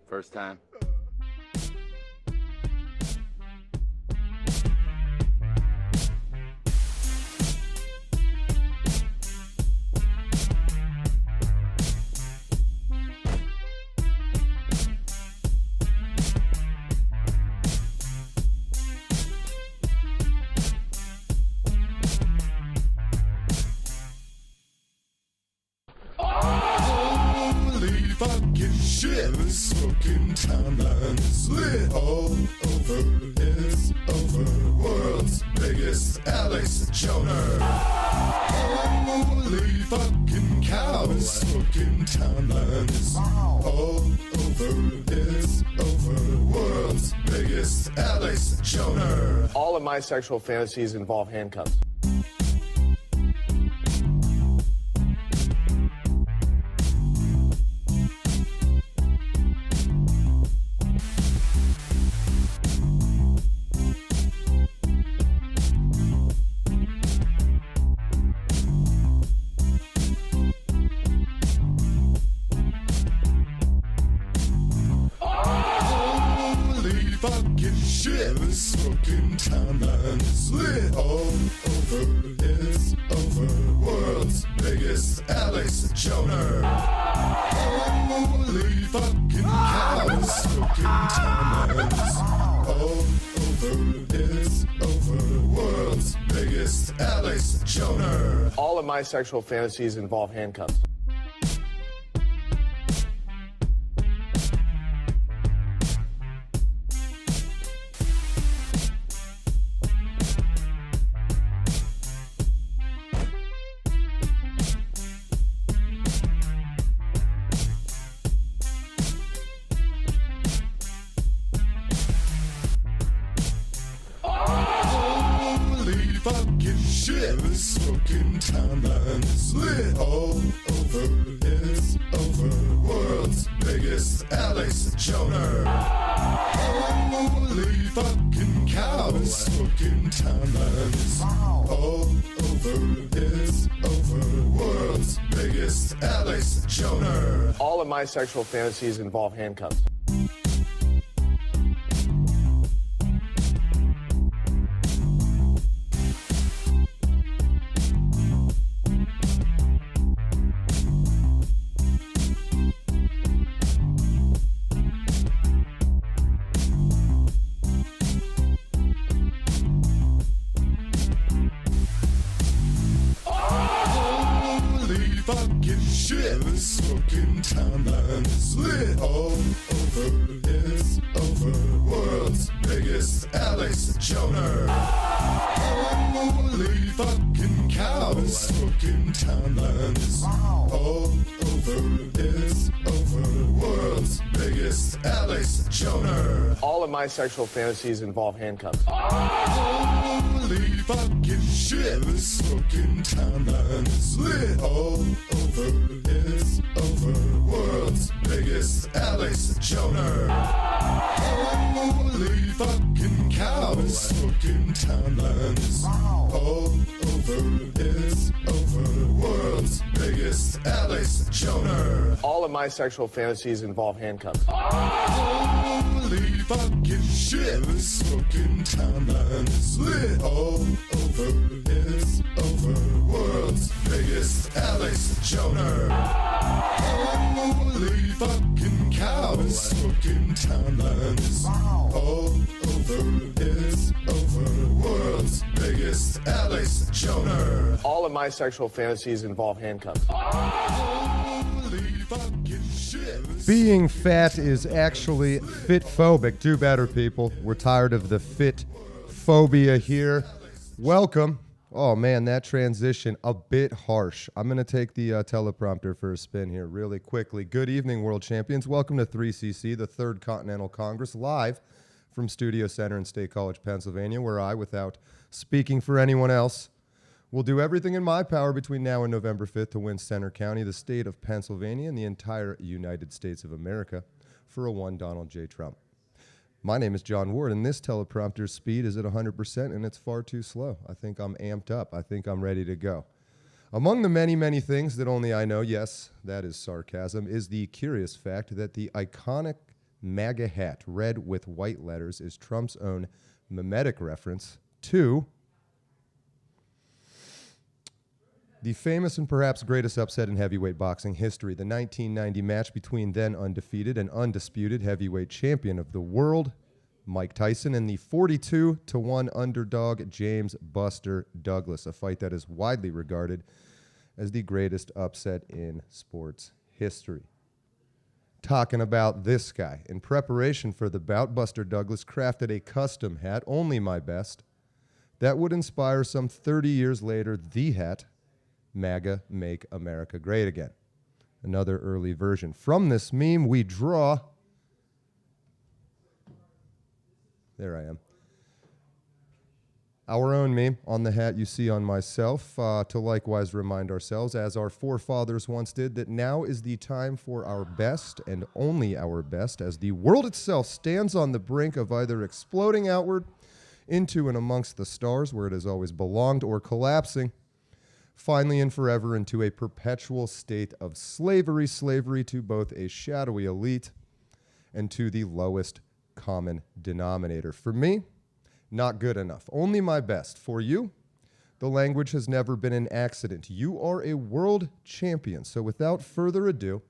First time? Fucking shit, this fucking timeline is lit all over. It's over. World's biggest Alex Joner. Holy fucking cow, this fucking timeline is all over. It's over. World's biggest Alex Joner. All of my sexual fantasies involve handcuffs. This fucking timeline is lit all over. It's over. World's biggest Alex Joner. Holy fucking cow, this fucking timeline is all over. It's over. World's biggest Alex Joner. All of my sexual fantasies involve handcuffs. Fucking shit, this fucking timeline is lit all over. It's over. World's biggest Alex Joner. Holy fucking cow, this fucking timeline is all over. It's over. World's biggest Alex Joner. All of my sexual fantasies involve handcuffs. Fucking shit, this fucking timeline is lit all over. It's over. World's biggest Alex Joner. Holy fucking cow, this fucking timeline is all over. It's over. World's biggest Alex Joner. All of my sexual fantasies involve handcuffs. Holy fucking shit, this fucking timeline is lit all over. It's over. World's biggest Alex Joner. Holy fucking cow, this fucking timeline is all over. It's over. World's biggest Alex Joner. All of my sexual fantasies involve handcuffs. Holy fucking shit, this fucking timeline is lit all over. It's over. World's biggest Alex Joner. Holy fucking cow, this fucking timeline is all over. It's over. World's biggest Alex Joner. All of my sexual fantasies involve handcuffs. Holy fucking shit. Being fat is actually fit-phobic. Do better, people. We're tired of the fit phobia here. Welcome. Oh, man, that transition, a bit harsh. I'm going to take the teleprompter for a spin here really quickly. Good evening, world champions. Welcome to 3CC, the Third Continental Congress, live from Studio Center in State College, Pennsylvania, where I, without speaking for anyone else, will do everything in my power between now and November 5th to win Center County, the state of Pennsylvania, and the entire United States of America for a one Donald J. Trump. My name is John Ward, and this teleprompter's speed is at 100%, and it's far too slow. I think I'm amped up. I think I'm ready to go. Among the many, many things that only I know, yes, that is sarcasm, is the curious fact that the iconic MAGA hat, red with white letters, is Trump's own mimetic reference to the famous and perhaps greatest upset in heavyweight boxing history, the 1990 match between then undefeated and undisputed heavyweight champion of the world, Mike Tyson, and the 42-1 underdog, James Buster Douglas, a fight that is widely regarded as the greatest upset in sports history. Talking about this guy. In preparation for the bout, Buster Douglas crafted a custom hat, only my best, that would inspire some 30 years later the hat, MAGA, Make America Great Again. Another early version. From this meme, we draw... There I am. Our own meme on the hat you see on myself, to likewise remind ourselves, as our forefathers once did, that now is the time for our best and only our best, as the world itself stands on the brink of either exploding outward into and amongst the stars, where it has always belonged, or collapsing finally and forever into a perpetual state of slavery to both a shadowy elite and to the lowest common denominator. For me, not good enough. Only my best. For you, the language has never been an accident. You are a world champion. So without further ado,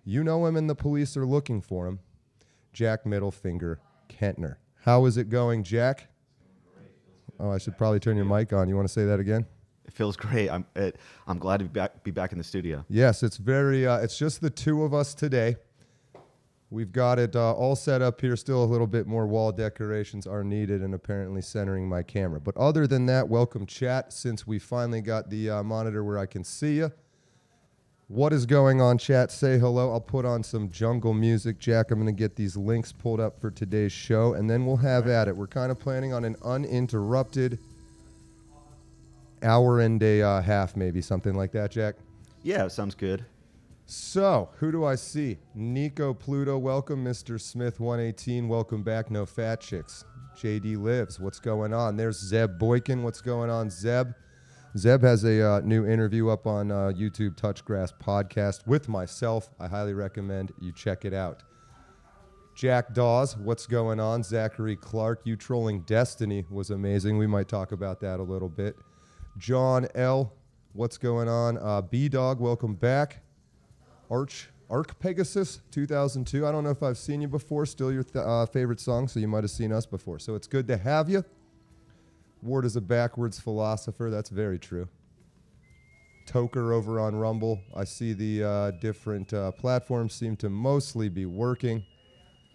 you know him and the police are looking for him, Jack Middlefinger Kentner. How is it going, Jack? Oh, I should probably turn your mic on. You want to say that again? It feels great. I'm glad to be back in the studio. Yes, it's very. It's just the two of us today. We've got it all set up here. Still a little bit more wall decorations are needed, and apparently centering my camera. But other than that, welcome chat. Since we finally got the monitor where I can see you. What is going on, chat? Say hello. I'll put on some jungle music. Jack, I'm going to get these links pulled up for today's show, and then we'll have at it. We're kind of planning on an uninterrupted hour and a half, maybe, something like that, Jack? Yeah, sounds good. So, who do I see? Nico Pluto, welcome. Mr. Smith 118, welcome back. No Fat Chicks. JD Lives, what's going on? There's Zeb Boykin, what's going on, Zeb? Zeb has a new interview up on YouTube, Touchgrass Podcast, with myself. I highly recommend you check it out. Jack Dawes, what's going on? Zachary Clark, you trolling Destiny was amazing. We might talk about that a little bit. John L., what's going on? B-Dog, welcome back. Arc Pegasus 2002. I don't know if I've seen you before. Still your favorite song, so you might have seen us before. So it's good to have you. Ward is a backwards philosopher. That's very true. Toker over on Rumble. I see the different platforms seem to mostly be working.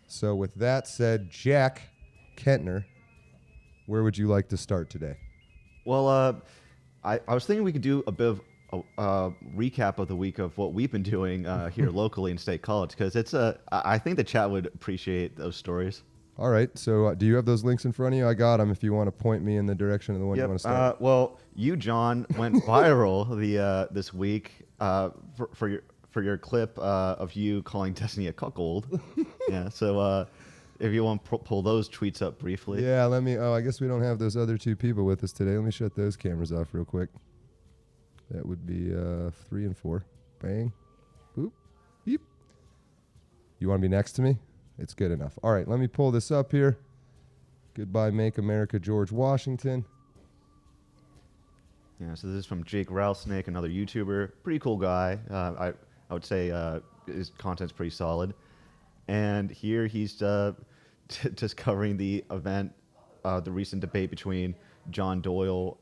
So with that said, Jack Kentner, where would you like to start today? Well, I was thinking we could do a bit of a recap of the week of what we've been doing here locally in State College, because I think the chat would appreciate those stories. All right. So do you have those links in front of you? I got them if you want to point me in the direction of the one you want to start. Well, you, John, went viral this week for your clip of you calling Destiny a cuckold. Yeah. So if you want to pull those tweets up briefly. Yeah. Let me. Oh, I guess we don't have those other two people with us today. Let me shut those cameras off real quick. That would be 3 and 4. Bang. Boop. Beep. You want to be next to me? It's good enough. All right, let me pull this up here. Goodbye, Make America George Washington. Yeah, so this is from Jake Rattlesnake, another YouTuber. Pretty cool guy. I would say his content's pretty solid. And here he's just covering the event, the recent debate between John Doyle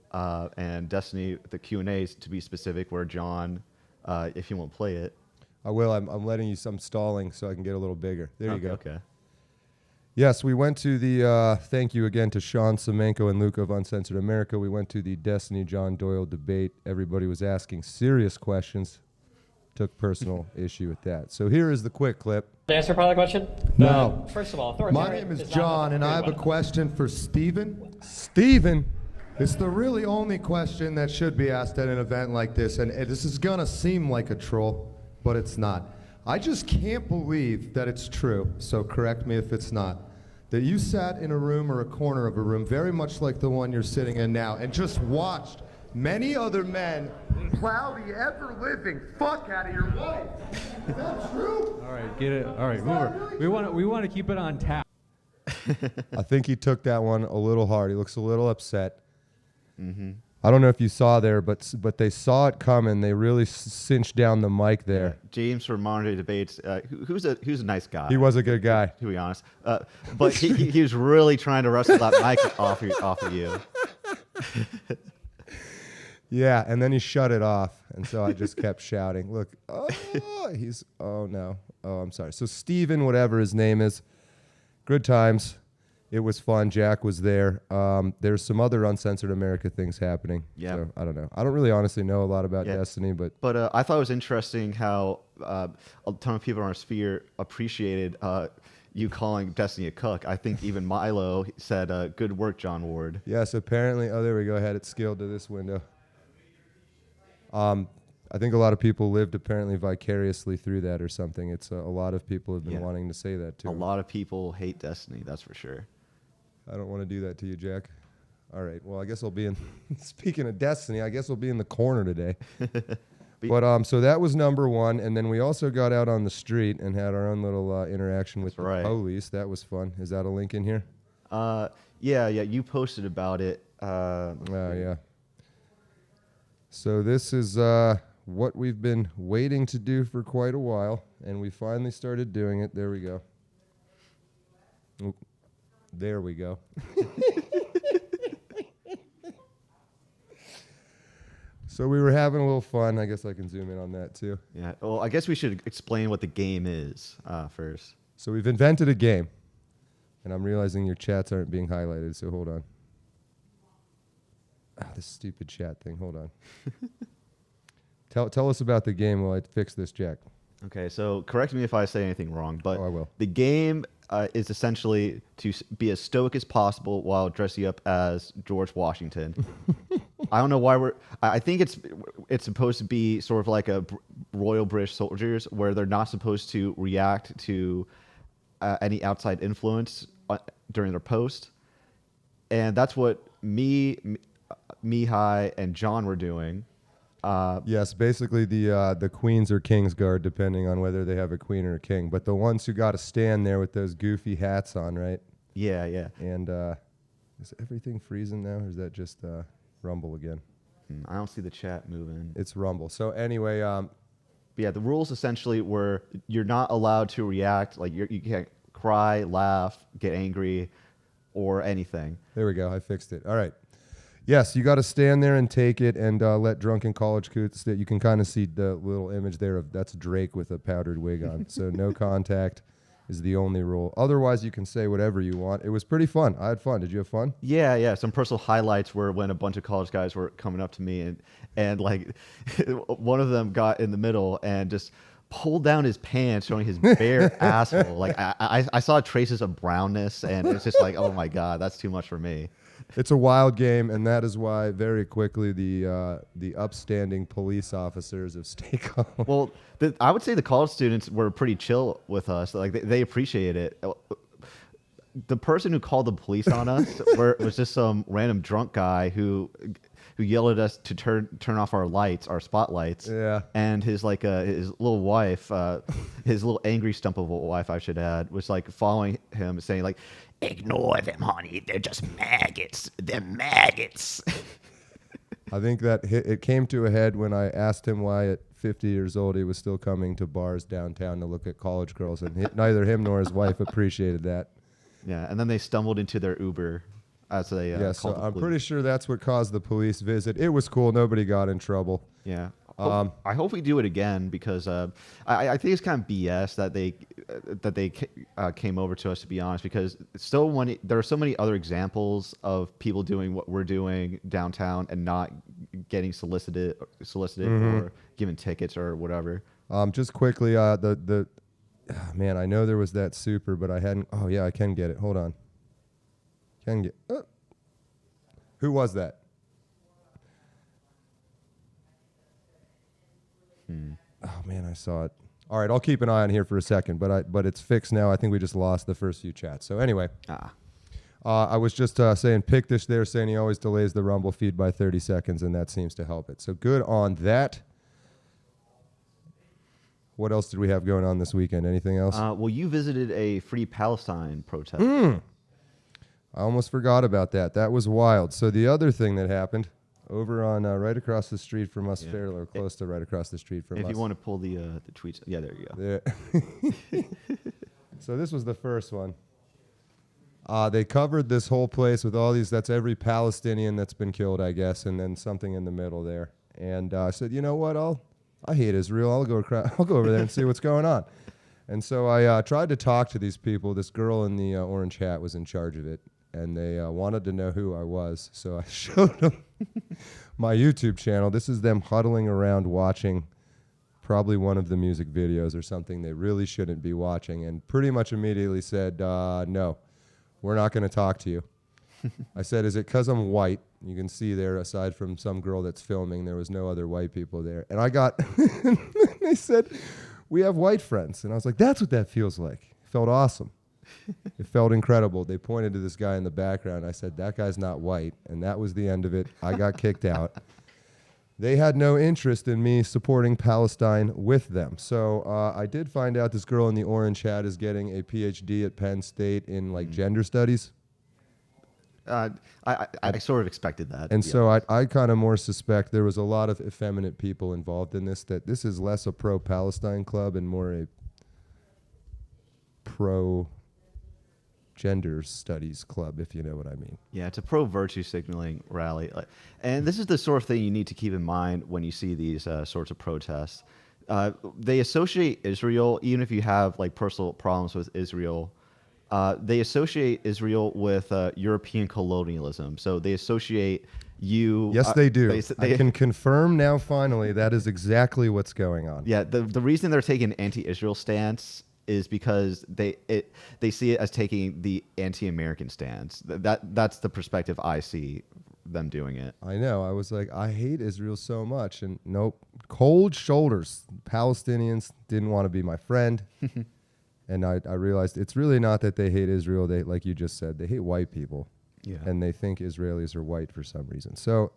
and Destiny, the Q&As to be specific, where John, if you won't play it. I will. I'm letting you some stalling so I can get a little bigger. There you go. Okay. Yes, we went to the, thank you again to Sean Semenko and Luke of Uncensored America. We went to the Destiny John Doyle debate. Everybody was asking serious questions. Took personal issue with that. So here is the quick clip. Answer part of the question? No. First of all, My name is John, and I have a question for Steven. Steven. It's the really only question that should be asked at an event like this, and this is going to seem like a troll, but it's not. I just can't believe that it's true, so correct me if it's not, that you sat in a room or a corner of a room very much like the one you're sitting in now and just watched many other men plow the ever-living fuck out of your wife. Is that true? All right, get it. All right, Hoover. We want to keep it on tap. I think he took that one a little hard. He looks a little upset. Mm-hmm. I don't know if you saw there, but they saw it coming. They really cinched down the mic there. James from Modern Day Debates, who's a nice guy. He was a good guy, to be honest. But he was really trying to wrestle that mic off of you. Yeah, and then he shut it off, and so I just kept shouting. Look, oh no, I'm sorry. So Steven, whatever his name is, good times. It was fun. Jack was there. There's some other Uncensored America things happening. Yeah. So, I don't know. I don't really honestly know a lot about Destiny, but I thought it was interesting how a ton of people in our sphere appreciated you calling Destiny a cuck. I think even Milo said, "Good work, John Ward." yes, apparently. Oh, there we go. I had it scaled to this window. I think a lot of people lived apparently vicariously through that or something. It's a lot of people have been wanting to say that too. A lot of people hate Destiny, that's for sure. I don't want to do that to you, Jack. All right. Well, I guess I'll be in. Speaking of Destiny, I guess I'll be in the corner today. But so that was number one, and then we also got out on the street and had our own little interaction with the police. That was fun. Is that a link in here? Yeah. You posted about it. Yeah. So this is what we've been waiting to do for quite a while, and we finally started doing it. There we go. Oop. There we go. So we were having a little fun. I guess I can zoom in on that too. Yeah. Well, I guess we should explain what the game is first. So we've invented a game, and I'm realizing your chats aren't being highlighted, so hold on. This stupid chat thing. Hold on. Tell us about the game while I fix this, Jack. Okay, so correct me if I say anything wrong, but I will. The game is essentially to be as stoic as possible while dressing up as George Washington. I don't know why I think it's supposed to be sort of like a Royal British soldiers, where they're not supposed to react to any outside influence during their post, and that's what Mihai and John were doing. Yes, basically the queens or kings guard, depending on whether they have a queen or a king. But the ones who got to stand there with those goofy hats on, right? Yeah. And is everything freezing now, or is that just Rumble again? I don't see the chat moving. It's Rumble. So anyway, yeah, the rules essentially were you're not allowed to react. Like you can't cry, laugh, get angry, or anything. There we go. I fixed it. All right. Yes, you got to stand there and take it and let drunken college coots that you can kind of see the little image there of that's Drake with a powdered wig on. So no contact is the only rule. Otherwise, you can say whatever you want. It was pretty fun. I had fun. Did you have fun? Yeah. Some personal highlights were when a bunch of college guys were coming up to me and like one of them got in the middle and just pulled down his pants, showing his bare asshole. Like I saw traces of brownness, and it's just like, oh my God, that's too much for me. It's a wild game, and that is why very quickly the upstanding police officers have stayed calm. Well, I would say the college students were pretty chill with us. Like they appreciated it. The person who called the police on us was just some random drunk guy who yelled at us to turn off our lights, our spotlights. Yeah. And his little wife, his little angry stump of a wife, I should add, was like following him, saying like, "Ignore them, honey. They're just maggots. They're maggots." I think that it came to a head when I asked him why at 50 years old he was still coming to bars downtown to look at college girls, and neither him nor his wife appreciated that. Yeah, and then they stumbled into their Uber as they yeah, called so the I'm police. pretty sure that's what caused the police visit. It was cool. Nobody got in trouble. Yeah. I hope we do it again because I think it's kind of BS that they came over to us, to be honest, because there are so many other examples of people doing what we're doing downtown and not getting solicited or given tickets or whatever. Just quickly, man, I know there was that super, but I hadn't. Oh yeah, I can get it. Hold on. Who was that? Oh man, I saw it. All right, I'll keep an eye on here for a second, but it's fixed now. I think we just lost the first few chats. So anyway, I was just saying Pictish there, saying he always delays the Rumble feed by 30 seconds, and that seems to help it. So good on that. What else did we have going on this weekend? Anything else? Well, you visited a Free Palestine protest. I almost forgot about that. That was wild. So the other thing that happened over on right across the street from us, fairly or close to right across the street from us. If you want to pull the tweets, yeah, there you go. There. So this was the first one. They covered this whole place with all these. That's every Palestinian that's been killed, I guess, and then something in the middle there. And I said, you know what? I hate Israel. I'll go over there and see what's going on. And so I tried to talk to these people. This girl in the orange hat was in charge of it, and they wanted to know who I was. So I showed them my YouTube channel. This is them huddling around watching probably one of the music videos or something they really shouldn't be watching, and pretty much immediately said, no, we're not going to talk to you. I said, is it because I'm white? You can see there, aside from some girl that's filming, there was no other white people there. And I got, they said, we have white friends. And I was like, that's what that feels like. It felt awesome. It felt incredible. They pointed to this guy in the background. I said, that guy's not white. And that was the end of it. I got kicked out. They had no interest in me supporting Palestine with them. So I did find out this girl in the orange hat is getting a PhD at Penn State in gender studies. I sort of expected that. And so I kind of more suspect there was a lot of effeminate people involved in this, that this is less a pro-Palestine club and more a pro-gender studies club, if you know what I mean. Yeah, it's a pro-virtue signaling rally. And this is the sort of thing you need to keep in mind when you see these sorts of protests. They associate Israel, even if you have personal problems with Israel, they associate Israel with European colonialism. So they associate you. Yes, they do. I can confirm now, finally, that is exactly what's going on. Yeah, the reason they're taking an anti-Israel stance is because they see it as taking the anti-American stance. That's the perspective I see them doing it. I know. I was like, I hate Israel so much. And nope, cold shoulders. Palestinians didn't want to be my friend. And I realized it's really not that they hate Israel. They, like you just said, they hate white people. Yeah. And they think Israelis are white for some reason. So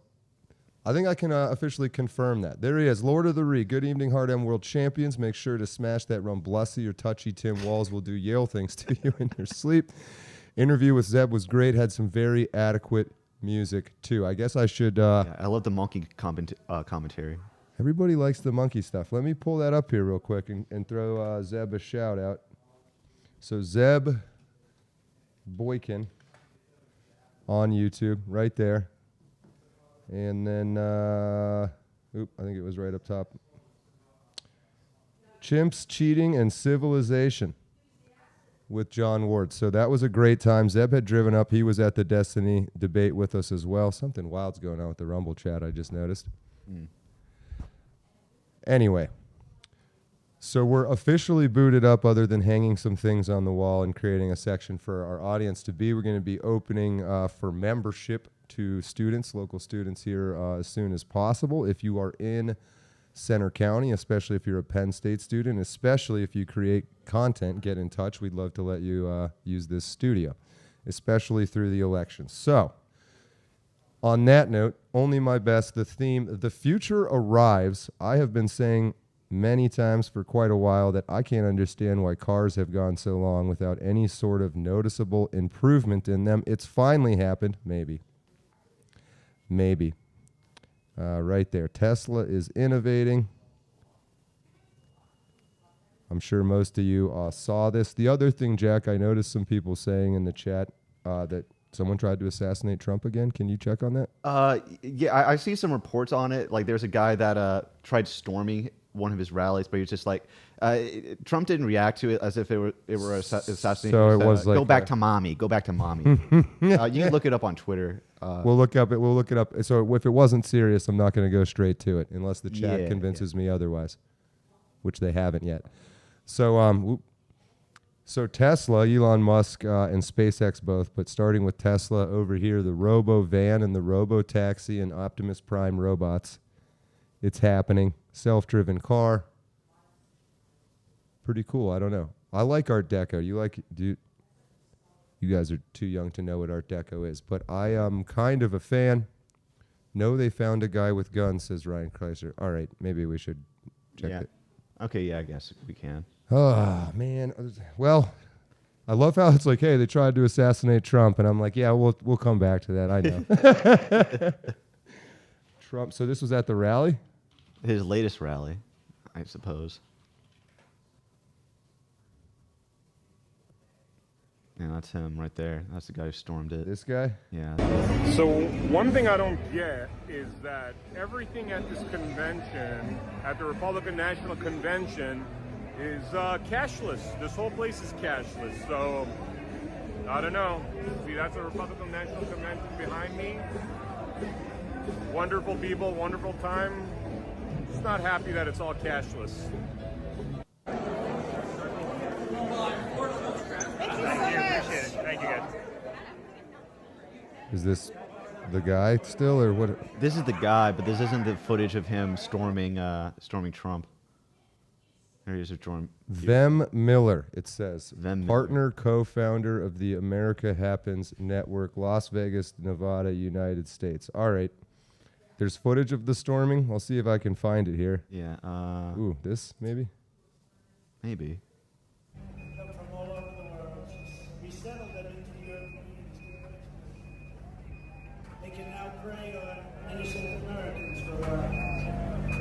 I think I can officially confirm that. There he is, Lord of the Ree. Good evening, Hard M World Champions. Make sure to smash that Rumblusy or touchy Tim Walls will do Yale things to you in your sleep. Interview with Zeb was great. Had some very adequate music, too. I guess I should... I love the monkey commentary. Everybody likes the monkey stuff. Let me pull that up here real quick and throw Zeb a shout-out. So Zeb Boykin on YouTube, right there. And then, I think it was right up top. Chimps, Cheating, and Civilization with John Ward. So that was a great time. Zeb had driven up. He was at the Destiny debate with us as well. Something wild's going on with the Rumble chat, I just noticed. Anyway. So we're officially booted up, other than hanging some things on the wall and creating a section for our audience to be. We're going to be opening for membership to students, local students here as soon as possible. If you are in Center County, especially if you're a Penn State student, especially if you create content, get in touch. We'd love to let you use this studio, especially through the election. So on that note, only my best, the theme, the future arrives. I have been saying many times for quite a while that I can't understand why cars have gone so long without any sort of noticeable improvement in them. It's finally happened. Maybe. Right there. Tesla is innovating. I'm sure most of you saw this. The other thing, Jack, I noticed some people saying in the chat that someone tried to assassinate Trump again. Can you check on that? Yeah, I see some reports on it. There's a guy that tried storming one of his rallies, but he was just like, Trump didn't react to it as if it were assassination. So it was like go back to mommy. Go back to mommy. You can look it up on Twitter. We'll look it up. So if it wasn't serious, I'm not going to go straight to it unless the chat convinces me otherwise, which they haven't yet. So Tesla, Elon Musk, and SpaceX both, but starting with Tesla over here, the Robo Van and the Robo Taxi and Optimus Prime robots. It's happening. Self-driven car. pretty cool. I don't know. I like Art Deco. You guys are too young to know what Art Deco is, but I am kind of a fan. No, they found a guy with guns, says Ryan Kreiser. All right, maybe we should check Yeah. it. Okay, yeah, I guess we can. Oh, man. Well, I love how it's like, hey, they tried to assassinate Trump, and I'm like, yeah, we'll come back to that. I know. Trump. So this was at the rally? His latest rally, I suppose. Yeah, that's him right there. That's the guy who stormed it. This guy? Yeah. So one thing I don't get is that everything at this convention, at the Republican National Convention, is cashless. This whole place is cashless. So I don't know. See, that's the Republican National Convention behind me. Wonderful people, wonderful time. Just not happy that it's all cashless. Thank you, guys. Is this the guy still, or what? This is the guy, but this isn't the footage of him storming Trump. There he is, Vem Miller, it says. Vem Miller. Partner, co-founder of the America Happens Network, Las Vegas, Nevada, United States. All right. There's footage of the storming. I'll see if I can find it here. Yeah. Ooh, this maybe? Maybe. Come from all over the world. We settled them into the European Union. They can now prey on innocent Americans for life.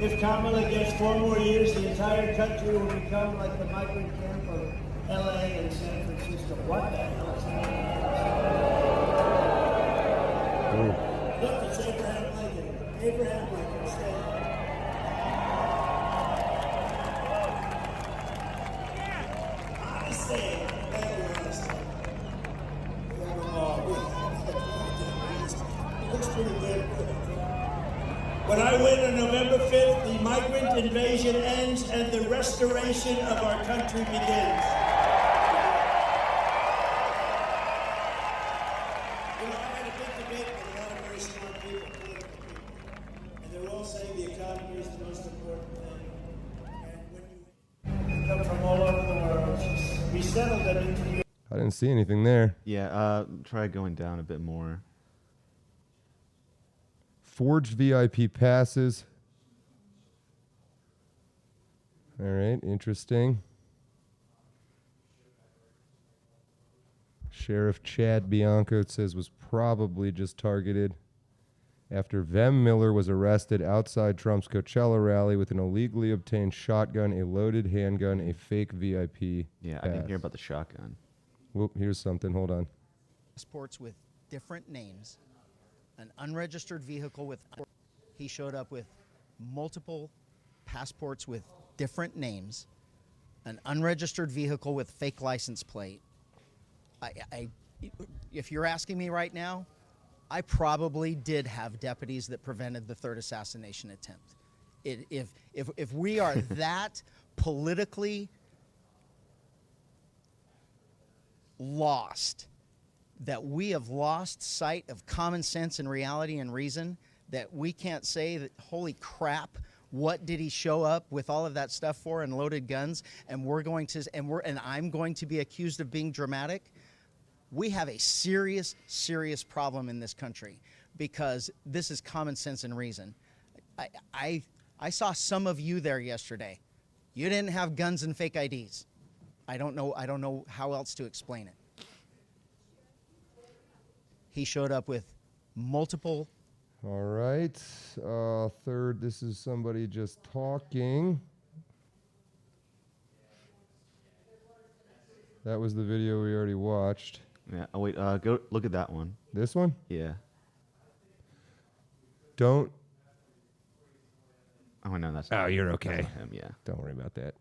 If Kamala gets 4 more years, the entire country will become like the migrant camp of LA and San Francisco. What the hell is happening? Look, it's Abraham Lincoln. Abraham Lincoln said, I say, that was, it looks pretty good. When I win on November 5th, the migrant invasion ends and the restoration of our country begins. You know, I had a big debate with a lot of very smart people, political people, and they're all saying the economy is the most important thing. And when you come from all over the world, we settled them into the... I didn't see anything there. Yeah. Try going down a bit more. Forged VIP passes. All right, interesting. Sheriff Chad Bianco, it says, was probably just targeted after Vem Miller was arrested outside Trump's Coachella rally with an illegally obtained shotgun, a loaded handgun, a fake VIP Yeah, pass. I didn't hear about the shotgun. Whoop, here's something. Hold on. Passports with different names, an unregistered vehicle with... He showed up with multiple passports with different names, an unregistered vehicle with fake license plate. If you're asking me right now, I probably did have deputies that prevented the third assassination attempt. If we are that politically lost, that we have lost sight of common sense and reality and reason, that we can't say that, holy crap, what did he show up with all of that stuff for and loaded guns, and I'm going to be accused of being dramatic. We have a serious, serious problem in this country because this is common sense and reason. I saw some of you there yesterday. You didn't have guns and fake IDs. I don't know how else to explain it. He showed up with multiple. All right. Third, this is somebody just talking. That was the video we already watched. Yeah. Oh wait. Go look at that one. This one? Yeah. Don't. Oh no, that's. Oh, you're that's okay. not him. Yeah. Don't worry about that.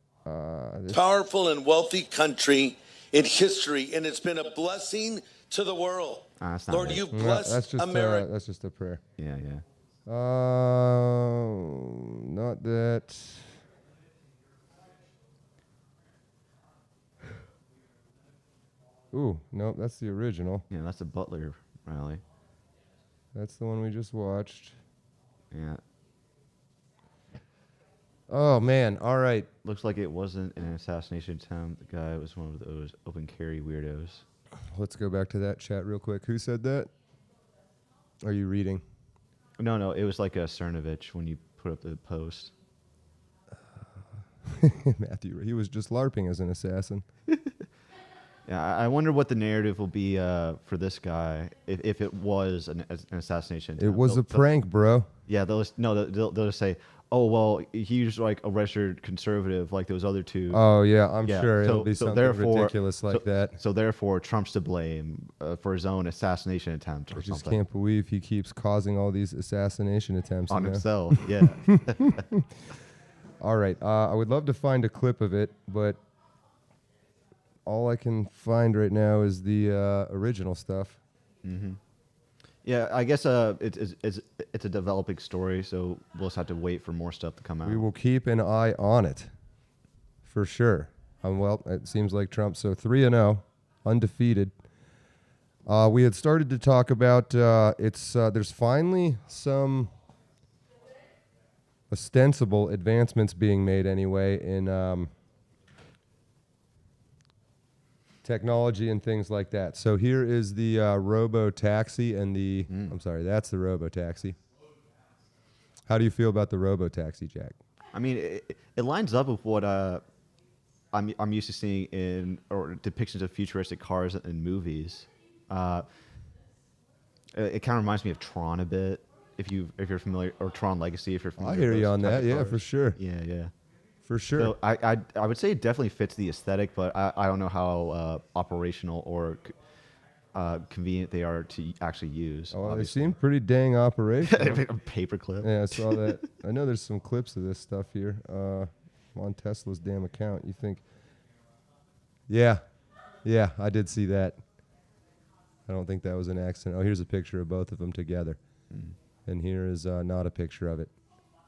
This Powerful and wealthy country in history, and it's been a blessing to the world. That's not Lord, it. you've No, blessed America. that's just a prayer. Yeah. Yeah. Not that. Ooh, nope, that's the original. Yeah. That's the Butler rally. That's the one we just watched. Yeah. Oh, man. All right. Looks like it wasn't an assassination attempt. The guy was one of those open carry weirdos. Let's go back to that chat real quick. Who said that? Are you reading? No, it was like a Cernovich when you put up the post. Matthew, he was just LARPing as an assassin. Yeah, I wonder what the narrative will be for this guy if it was an assassination attempt. It was a prank, bro. Yeah, they'll just say, oh, well, he's like a registered conservative like those other two. Oh, yeah, I'm sure it'll be something therefore, ridiculous like that. So therefore, Trump's to blame for his own assassination attempt or I just something. can't believe he keeps causing all these assassination attempts. On himself, yeah. All right, I would love to find a clip of it, but all I can find right now is the original stuff. Mm-hmm. Yeah, I guess it's a developing story, so we'll just have to wait for more stuff to come out. We will keep an eye on it, for sure. Well, it seems like Trump, so 3-0, undefeated. We had started to talk about there's finally some ostensible advancements being made anyway in technology and things like that. So here is the robo-taxi and the... I'm sorry, that's the robo-taxi. How do you feel about the robo-taxi, Jack? I mean, it lines up with what I'm used to seeing in or depictions of futuristic cars in movies. It kind of reminds me of Tron a bit, if you're familiar, or Tron Legacy if you're familiar. I hear with you those on type that. of Yeah, cars. for sure. Yeah. For sure. So I would say it definitely fits the aesthetic, but I don't know how operational or convenient they are to actually use. Oh, they seem pretty dang operational. Paperclip. Yeah, I saw that. I know there's some clips of this stuff here on Tesla's damn account. You think? Yeah, I did see that. I don't think that was an accident. Oh, here's a picture of both of them together. And here is not a picture of it.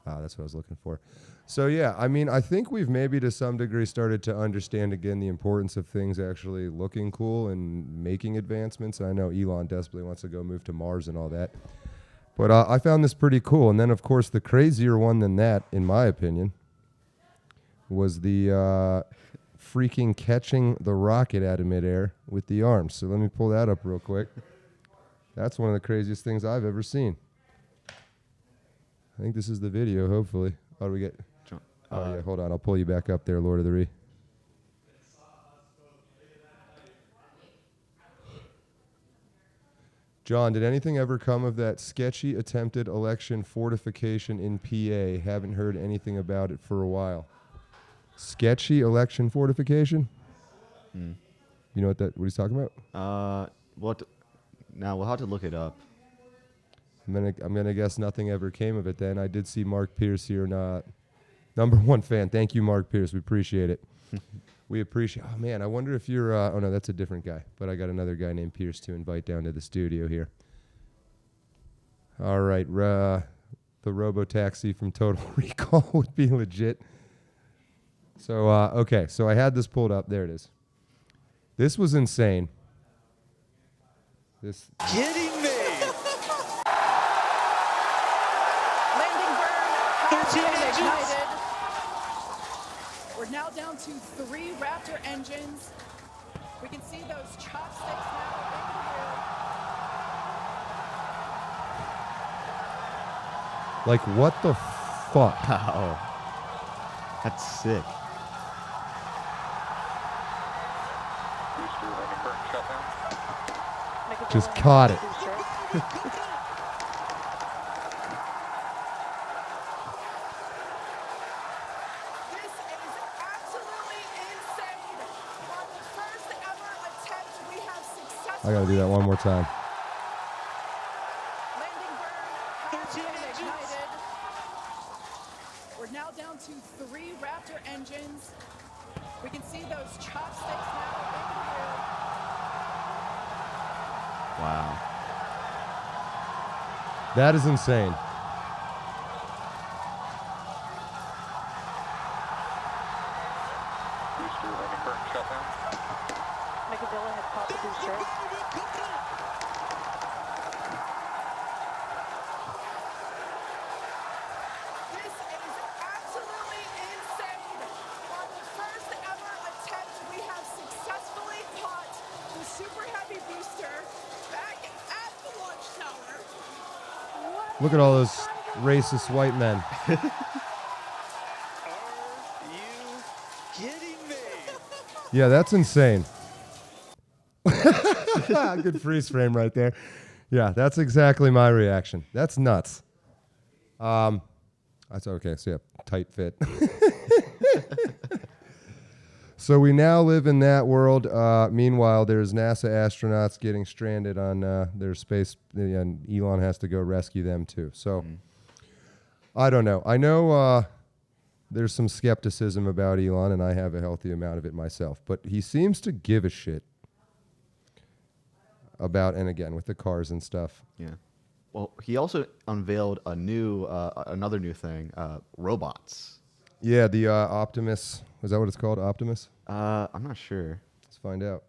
That's what I was looking for. So, yeah, I mean, I think we've maybe to some degree started to understand again the importance of things actually looking cool and making advancements. I know Elon desperately wants to go move to Mars and all that. But I found this pretty cool. And then, of course, the crazier one than that, in my opinion, was the freaking catching the rocket out of midair with the arms. So let me pull that up real quick. That's one of the craziest things I've ever seen. I think this is the video, hopefully. How do we get... Oh, yeah, hold on. I'll pull you back up there, Lord of the Ree. John, did anything ever come of that sketchy attempted election fortification in PA? Haven't heard anything about it for a while. Sketchy election fortification? You know what he's talking about? Now we'll have to look it up. I'm gonna guess nothing ever came of it then. I did see Mark Pierce here, number one fan. Thank you, Mark Pierce. We appreciate it. We appreciate... Oh, man, I wonder if you're... oh, no, that's a different guy. But I got another guy named Pierce to invite down to the studio here. All right. The robo-taxi from Total Recall would be legit. So, okay. So I had this pulled up. There it is. This was insane. Kidding me! Landing burn, 13 ignited. We're now down to 3 Raptor engines. We can see those chopsticks now in here. Like, what the fuck? Oh, that's sick. Just caught it. I gotta do that one more time. Landing burn, 13 ignited. We're now down to 3 Raptor engines. We can see those chopsticks now in here. Wow. That is insane. Look at all those racist white men. Are you kidding me? Yeah, that's insane. Good freeze frame right there. Yeah, that's exactly my reaction. That's nuts. That's okay. So yeah, tight fit. So we now live in that world. Meanwhile, there's NASA astronauts getting stranded on their space, and Elon has to go rescue them too. So I don't know. I know there's some skepticism about Elon, and I have a healthy amount of it myself. But he seems to give a shit about, and again, with the cars and stuff. Yeah. Well, he also unveiled a new, another new thing, robots. Yeah, the Optimus. Is that what it's called, Optimus? I'm not sure. Let's find out.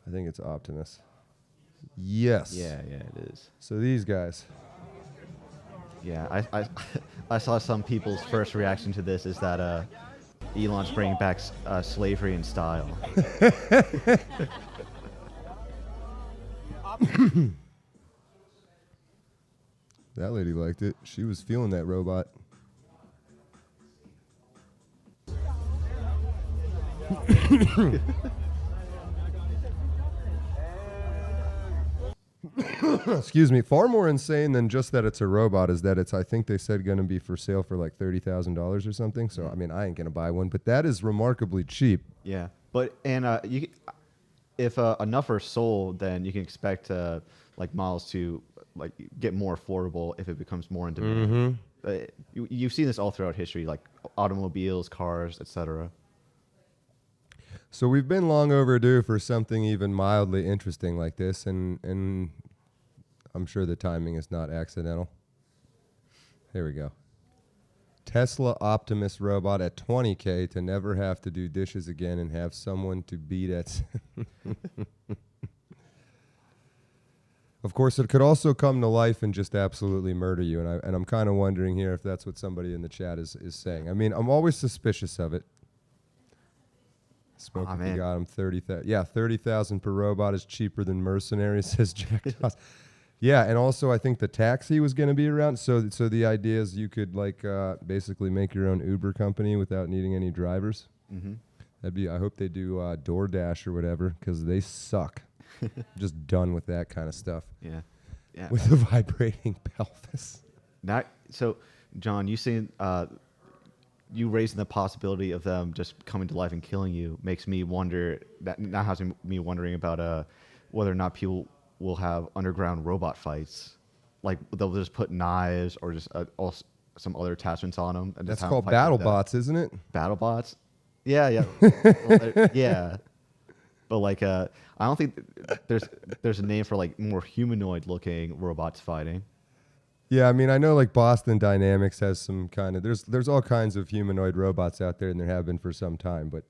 I think it's Optimus. Yes. Yeah, it is. So these guys. Yeah, I saw some people's first reaction to this is that Elon's bringing back slavery in style. That lady liked it. She was feeling that robot. Excuse me. Far more insane than just that it's a robot is that it's, I think they said, going to be for sale for like $30,000 or something. So, I mean, I ain't going to buy one, but that is remarkably cheap. Yeah. But, and if enough are sold, then you can expect like models to like get more affordable if it becomes more in demand. You've seen this all throughout history, like automobiles, cars, etc. So we've been long overdue for something even mildly interesting like this, and I'm sure the timing is not accidental. Here we go. Tesla Optimus robot at $20K to never have to do dishes again and have someone to beat at. Of course, it could also come to life and just absolutely murder you, and I'm kind of wondering here if that's what somebody in the chat is saying. I mean, I'm always suspicious of it. Spoke with the guy. I'm 30,000. Yeah, 30,000 per robot is cheaper than mercenaries, says Jack Doss. Yeah, and also I think the taxi was going to be around. So the idea is you could like basically make your own Uber company without needing any drivers. Mm-hmm. That'd be. I hope they do DoorDash or whatever because they suck. Just done with that kind of stuff. Yeah. With the vibrating pelvis. So, John, you seen you raising the possibility of them just coming to life and killing you makes me wonder. That now has me wondering about whether or not people will have underground robot fights, like they'll just put knives or just some other attachments on them. And that's called battle bots, isn't it? Battle bots. Yeah. Well, yeah. But like, I don't think there's a name for like more humanoid-looking robots fighting. Yeah, I mean, I know like Boston Dynamics has some kind of there's all kinds of humanoid robots out there, and there have been for some time, but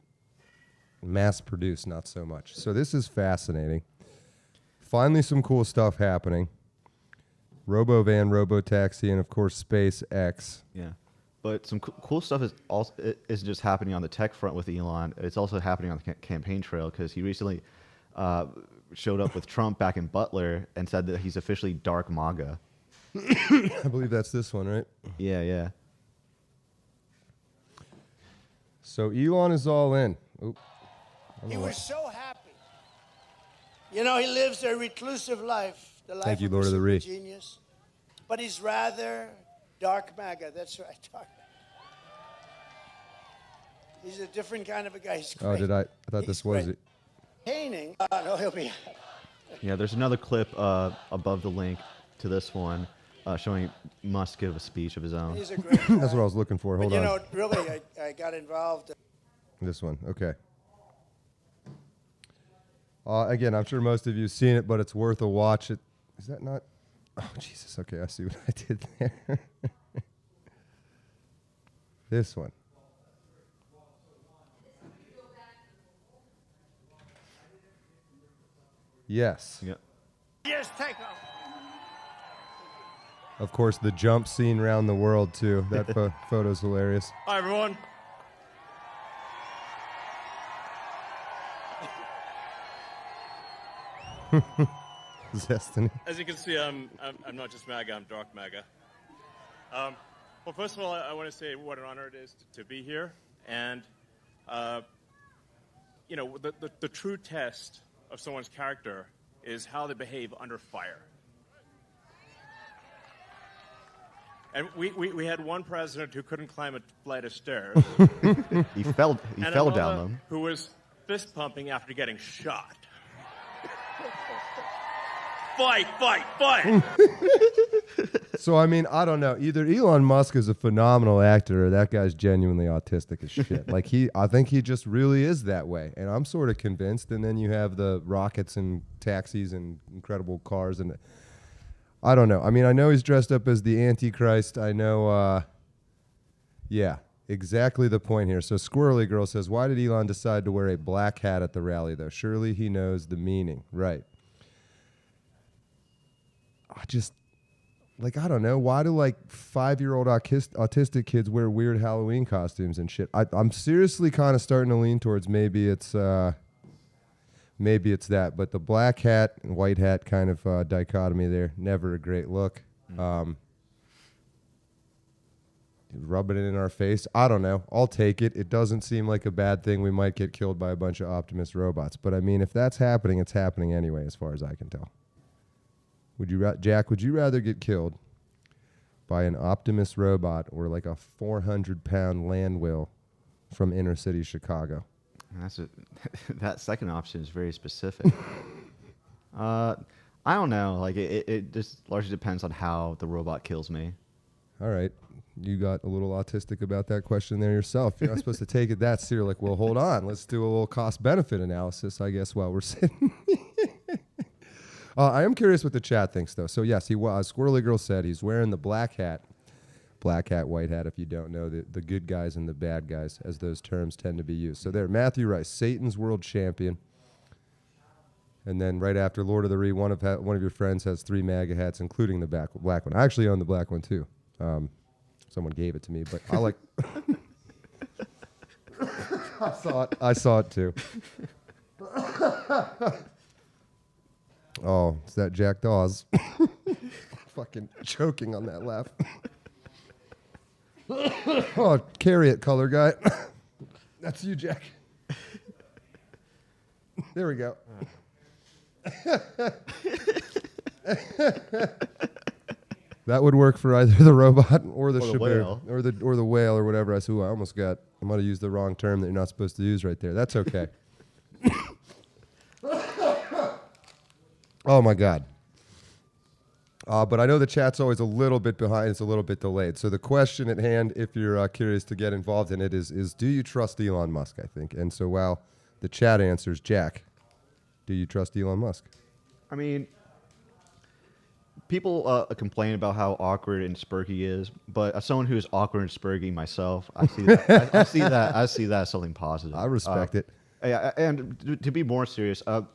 mass-produced, not so much. So this is fascinating. Finally, some cool stuff happening. Robovan, Robotaxi, and of course SpaceX. Yeah. But some cool stuff is also isn't just happening on the tech front with Elon. It's also happening on the campaign trail because he recently showed up with Trump back in Butler and said that he's officially dark MAGA. I believe that's this one, right? Yeah. So Elon is all in. Oop. He was so happy. You know, he lives a reclusive life. The life Thank you, of Lord of the Ree. genius. But he's rather dark MAGA. That's right, dark. He's a different kind of a guy. He's great. Oh, did I thought this was it. Painting. No, he'll be. Yeah, there's another clip above the link to this one showing Musk give a speech of his own. He's a great guy. That's what I was looking for. Hold but, on. you know, really, I got involved. This one, okay. Again, I'm sure most of you have seen it, but it's worth a watch. Is that not? Oh, Jesus. Okay, I see what I did there. This one. Yes. Yeah. Yes, take off. Of course, the jump scene around the world, too. That photo's hilarious. Hi, everyone. Destiny. As you can see, I'm not just MAGA, I'm dark MAGA. Well, first of all, I want to say what an honor it is to be here. And, you know, the true test of someone's character is how they behave under fire. And we had one president who couldn't climb a flight of stairs. He fell down them. Who was fist pumping after getting shot. Fight! So, I mean, I don't know. Either Elon Musk is a phenomenal actor or that guy's genuinely autistic as shit. Like, I think he just really is that way. And I'm sort of convinced. And then you have the rockets and taxis and incredible cars. And I don't know. I mean, I know he's dressed up as the Antichrist. I know, yeah, exactly the point here. So Squirrely Girl says, why did Elon decide to wear a black hat at the rally, though? Surely he knows the meaning. Right. I just, like, I don't know. Why do, like, 5-year-old autistic kids wear weird Halloween costumes and shit? I'm seriously kind of starting to lean towards maybe it's that. But the black hat and white hat kind of dichotomy there, never a great look. Rubbing it in our face. I don't know. I'll take it. It doesn't seem like a bad thing. We might get killed by a bunch of Optimus robots. But, I mean, if that's happening, it's happening anyway, as far as I can tell. Jack, would you rather get killed by an Optimus robot or like a 400-pound land whale from inner city Chicago? That second option is very specific. I don't know. Like it just largely depends on how the robot kills me. All right. You got a little autistic about that question there yourself. You're not supposed to take it that serious. Like, well, hold on. Let's do a little cost-benefit analysis, I guess, while we're sitting. I am curious what the chat thinks, though. So, yes, Squirrely Girl said he's wearing the black hat. Black hat, white hat, if you don't know, the good guys and the bad guys, as those terms tend to be used. So there, Matthew Rice, Satan's world champion. And then right after Lord of the Ree, one of your friends has 3 MAGA hats, including the black one. I actually own the black one, too. Someone gave it to me, but I like... I saw it, too. Oh, it's that Jack Dawes. Fucking choking on that laugh. Oh, carry it, color guy. That's you, Jack. There we go. That would work for either the robot or the whale or the whale or whatever. I almost got. I might have used the wrong term that you're not supposed to use right there. That's okay. Oh, my God. But I know the chat's always a little bit behind. It's a little bit delayed. So the question at hand, if you're curious to get involved in it, is do you trust Elon Musk, I think. And so while the chat answers, Jack, do you trust Elon Musk? I mean, people complain about how awkward and spurky he is, but as someone who is awkward and spurky myself, I see that. I see that as something positive. I respect it. And to be more serious, a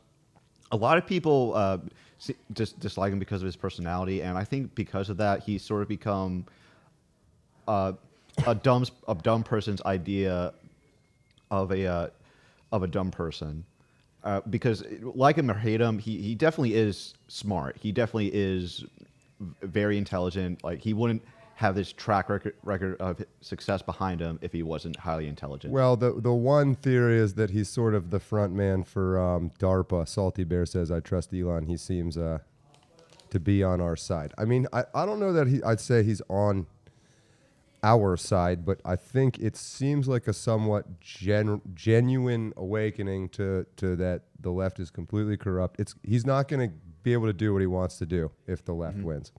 lot of people just dislike him because of his personality, and I think because of that, he's sort of become a dumb person's idea of a dumb person. Because like him or hate him, he definitely is smart. He definitely is very intelligent. Like, he wouldn't have this track record of success behind him if he wasn't highly intelligent. Well, the one theory is that he's sort of the front man for DARPA. Salty Bear says, I trust Elon. He seems to be on our side. I mean, I don't know that I'd say he's on our side, but I think it seems like a somewhat genuine awakening to that the left is completely corrupt. He's not going to be able to do what he wants to do if the left wins.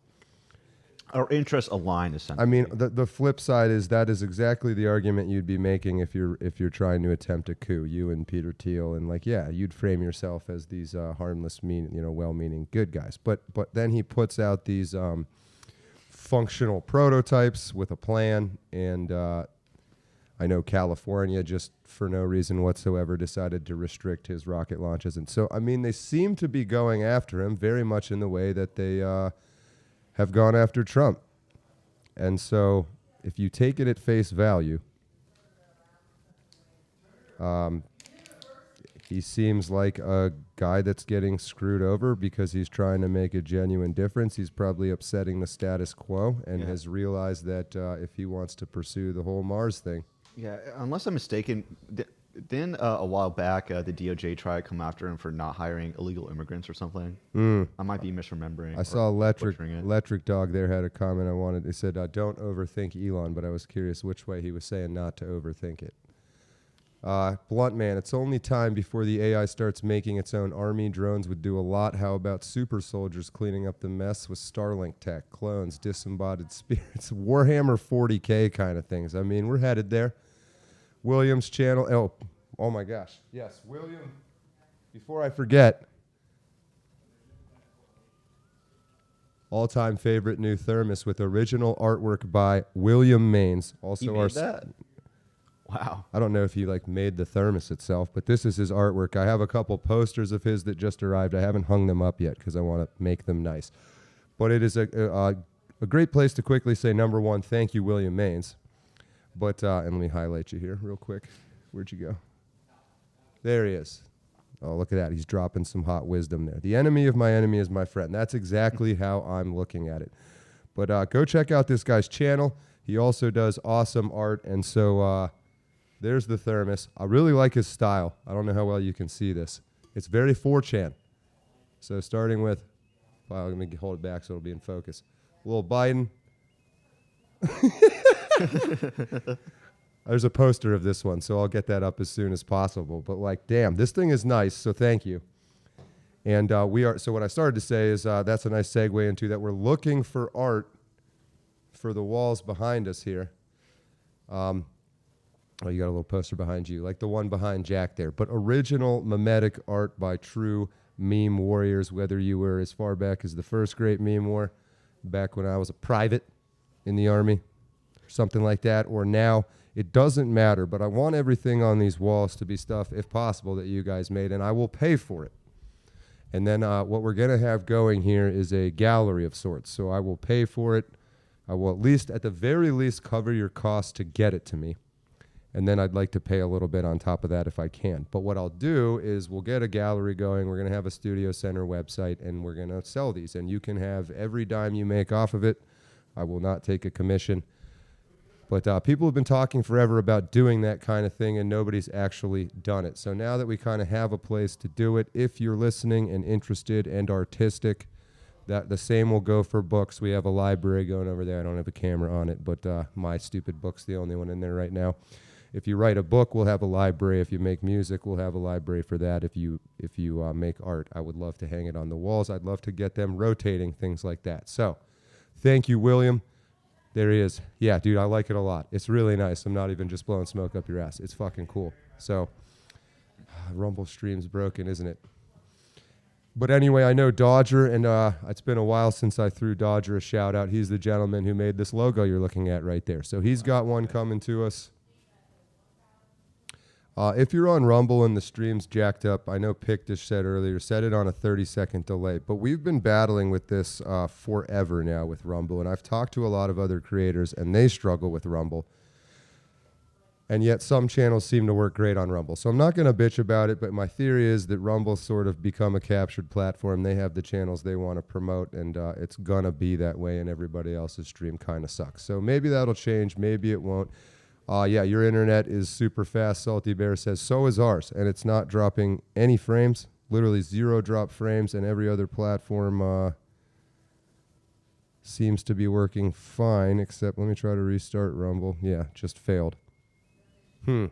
Our interests align, essentially. I mean, the flip side is that is exactly the argument you'd be making if you're trying to attempt a coup. You and Peter Thiel, and you'd frame yourself as these harmless, well-meaning good guys. But then he puts out these functional prototypes with a plan, and I know California just for no reason whatsoever decided to restrict his rocket launches, and so I mean they seem to be going after him very much in the way that they have gone after Trump. And so if you take it at face value, He seems like a guy that's getting screwed over because he's trying to make a genuine difference. He's probably upsetting the status quo and has realized that if he wants to pursue the whole Mars thing. Yeah, unless I'm mistaken, didn't a while back the DOJ try to come after him for not hiring illegal immigrants or something? I might be misremembering. I saw Electric Dog there had a comment I wanted. They said, don't overthink Elon, but I was curious which way he was saying not to overthink it. Blunt Man, it's only time before the AI starts making its own army. Drones would do a lot. How about super soldiers cleaning up the mess with Starlink tech, clones, disembodied spirits, Warhammer 40K kind of things? I mean, we're headed there. William's channel. Oh my gosh. Yes, William. Before I forget, all-time favorite new thermos with original artwork by William Maines. Also, he made that? Wow. I don't know if he made the thermos itself, but this is his artwork. I have a couple posters of his that just arrived. I haven't hung them up yet because I want to make them nice. But it is a great place to quickly say, number one, thank you, William Maines. But and let me highlight you here real quick. Where'd you go? There he is. Oh, look at that. He's dropping some hot wisdom there. The enemy of my enemy is my friend. That's exactly how I'm looking at it. But go check out this guy's channel. He also does awesome art. And so there's the thermos. I really like his style. I don't know how well you can see this. It's very 4chan. So starting with, well, let me hold it back so it'll be in focus. A little Biden. There's a poster of this one, so I'll get that up as soon as possible. But damn, this thing is nice, so thank you. And so what I started to say is that's a nice segue into that we're looking for art for the walls behind us here. Oh, you got a little poster behind you, like the one behind Jack there. But original memetic art by true meme warriors, whether you were as far back as the first great meme war, back when I was a private in the Army, or something like that, or now, it doesn't matter. But I want everything on these walls to be stuff, if possible, that you guys made, and I will pay for it. And then what we're going to have going here is a gallery of sorts. So I will pay for it. I will at the very least, cover your costs to get it to me. And then I'd like to pay a little bit on top of that if I can. But what I'll do is we'll get a gallery going. We're going to have a Studio Center website, and we're going to sell these. And you can have every dime you make off of it. I will not take a commission. But people have been talking forever about doing that kind of thing, and nobody's actually done it. So now that we kind of have a place to do it, if you're listening and interested and artistic, that the same will go for books. We have a library going over there. I don't have a camera on it, but my stupid book's the only one in there right now. If you write a book, we'll have a library. If you make music, we'll have a library for that. If you make art, I would love to hang it on the walls. I'd love to get them rotating, things like that. So thank you, William. There he is. Yeah, dude, I like it a lot. It's really nice. I'm not even just blowing smoke up your ass. It's fucking cool. So Rumble stream's broken, isn't it? But anyway, I know Dodger, and it's been a while since I threw Dodger a shout out. He's the gentleman who made this logo you're looking at right there. So he's got one coming to us. If you're on Rumble and the stream's jacked up, I know Pictish said earlier, set it on a 30-second delay. But we've been battling with this forever now with Rumble, and I've talked to a lot of other creators, and they struggle with Rumble. And yet some channels seem to work great on Rumble. So I'm not going to bitch about it, but my theory is that Rumble's sort of become a captured platform. They have the channels they want to promote, and it's going to be that way, and everybody else's stream kind of sucks. So maybe that'll change, maybe it won't. Yeah, your internet is super fast, Salty Bear says. So is ours, and it's not dropping any frames, literally 0 drop frames, and every other platform seems to be working fine, except let me try to restart Rumble. Yeah, just failed. Tried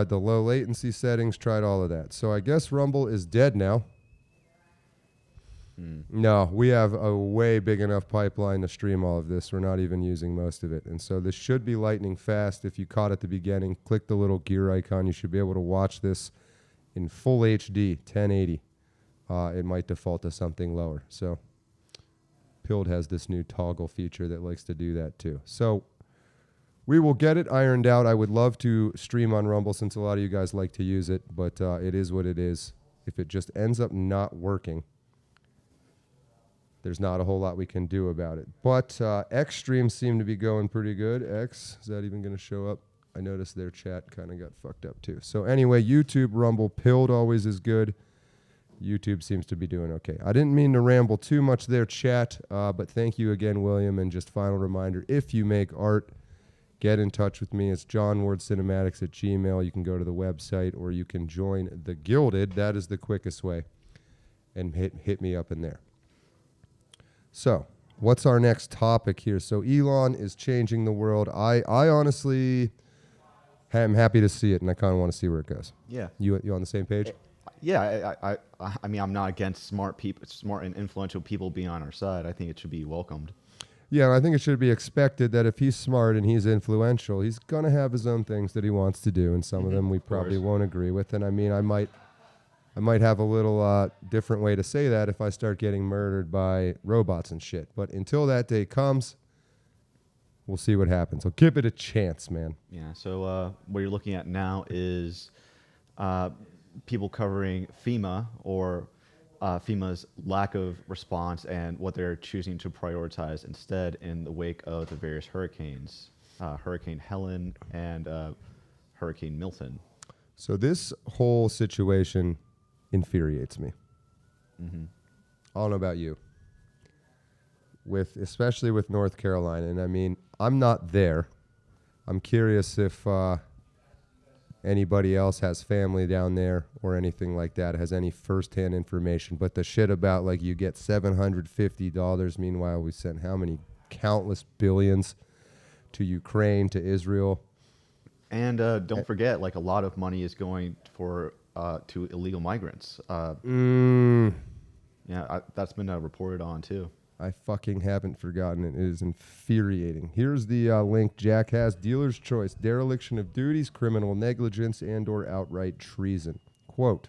the low latency settings, tried all of that. So I guess Rumble is dead now. No, we have a way big enough pipeline to stream all of this. We're not even using most of it. And so this should be lightning fast. If you caught at the beginning, click the little gear icon. You should be able to watch this in full HD, 1080. It might default to something lower. So Pilled has this new toggle feature that likes to do that too. So we will get it ironed out. I would love to stream on Rumble since a lot of you guys like to use it, but it is what it is. If it just ends up not working, there's not a whole lot we can do about it. But X streams seem to be going pretty good. X, is that even going to show up? I noticed their chat kind of got fucked up too. So anyway, YouTube, Rumble, Pilled always is good. YouTube seems to be doing okay. I didn't mean to ramble too much there, chat, but thank you again, William. And just final reminder, if you make art, get in touch with me. It's johnwardcinematics@gmail. You can go to the website or you can join the Gilded. That is the quickest way. And hit me up in there. So, what's our next topic here? So Elon is changing the world. I honestly am happy to see it, and I kind of want to see where it goes. Yeah. You on the same page? Yeah, I mean, I'm not against smart and influential people being on our side. I think it should be welcomed. Yeah, I think it should be expected that if he's smart and he's influential, he's going to have his own things that he wants to do, and some of them we probably won't agree with. And I mean, I might have a little different way to say that if I start getting murdered by robots and shit. But until that day comes, we'll see what happens. I'll give it a chance, man. Yeah, so what you're looking at now is people covering FEMA or FEMA's lack of response and what they're choosing to prioritize instead in the wake of the various hurricanes, Hurricane Helen and Hurricane Milton. So this whole situation infuriates me. Mm-hmm. I don't know about you. Especially with North Carolina, and I mean, I'm not there. I'm curious if anybody else has family down there or anything like that, has any firsthand information. But the shit about like you get $750, meanwhile we sent how many countless billions to Ukraine, to Israel. And don't forget, like a lot of money is going to illegal migrants. Yeah, that's been reported on too. I fucking haven't forgotten it. It is infuriating. Here's the link Jack has. Dealer's choice, dereliction of duties, criminal negligence, and or outright treason. Quote,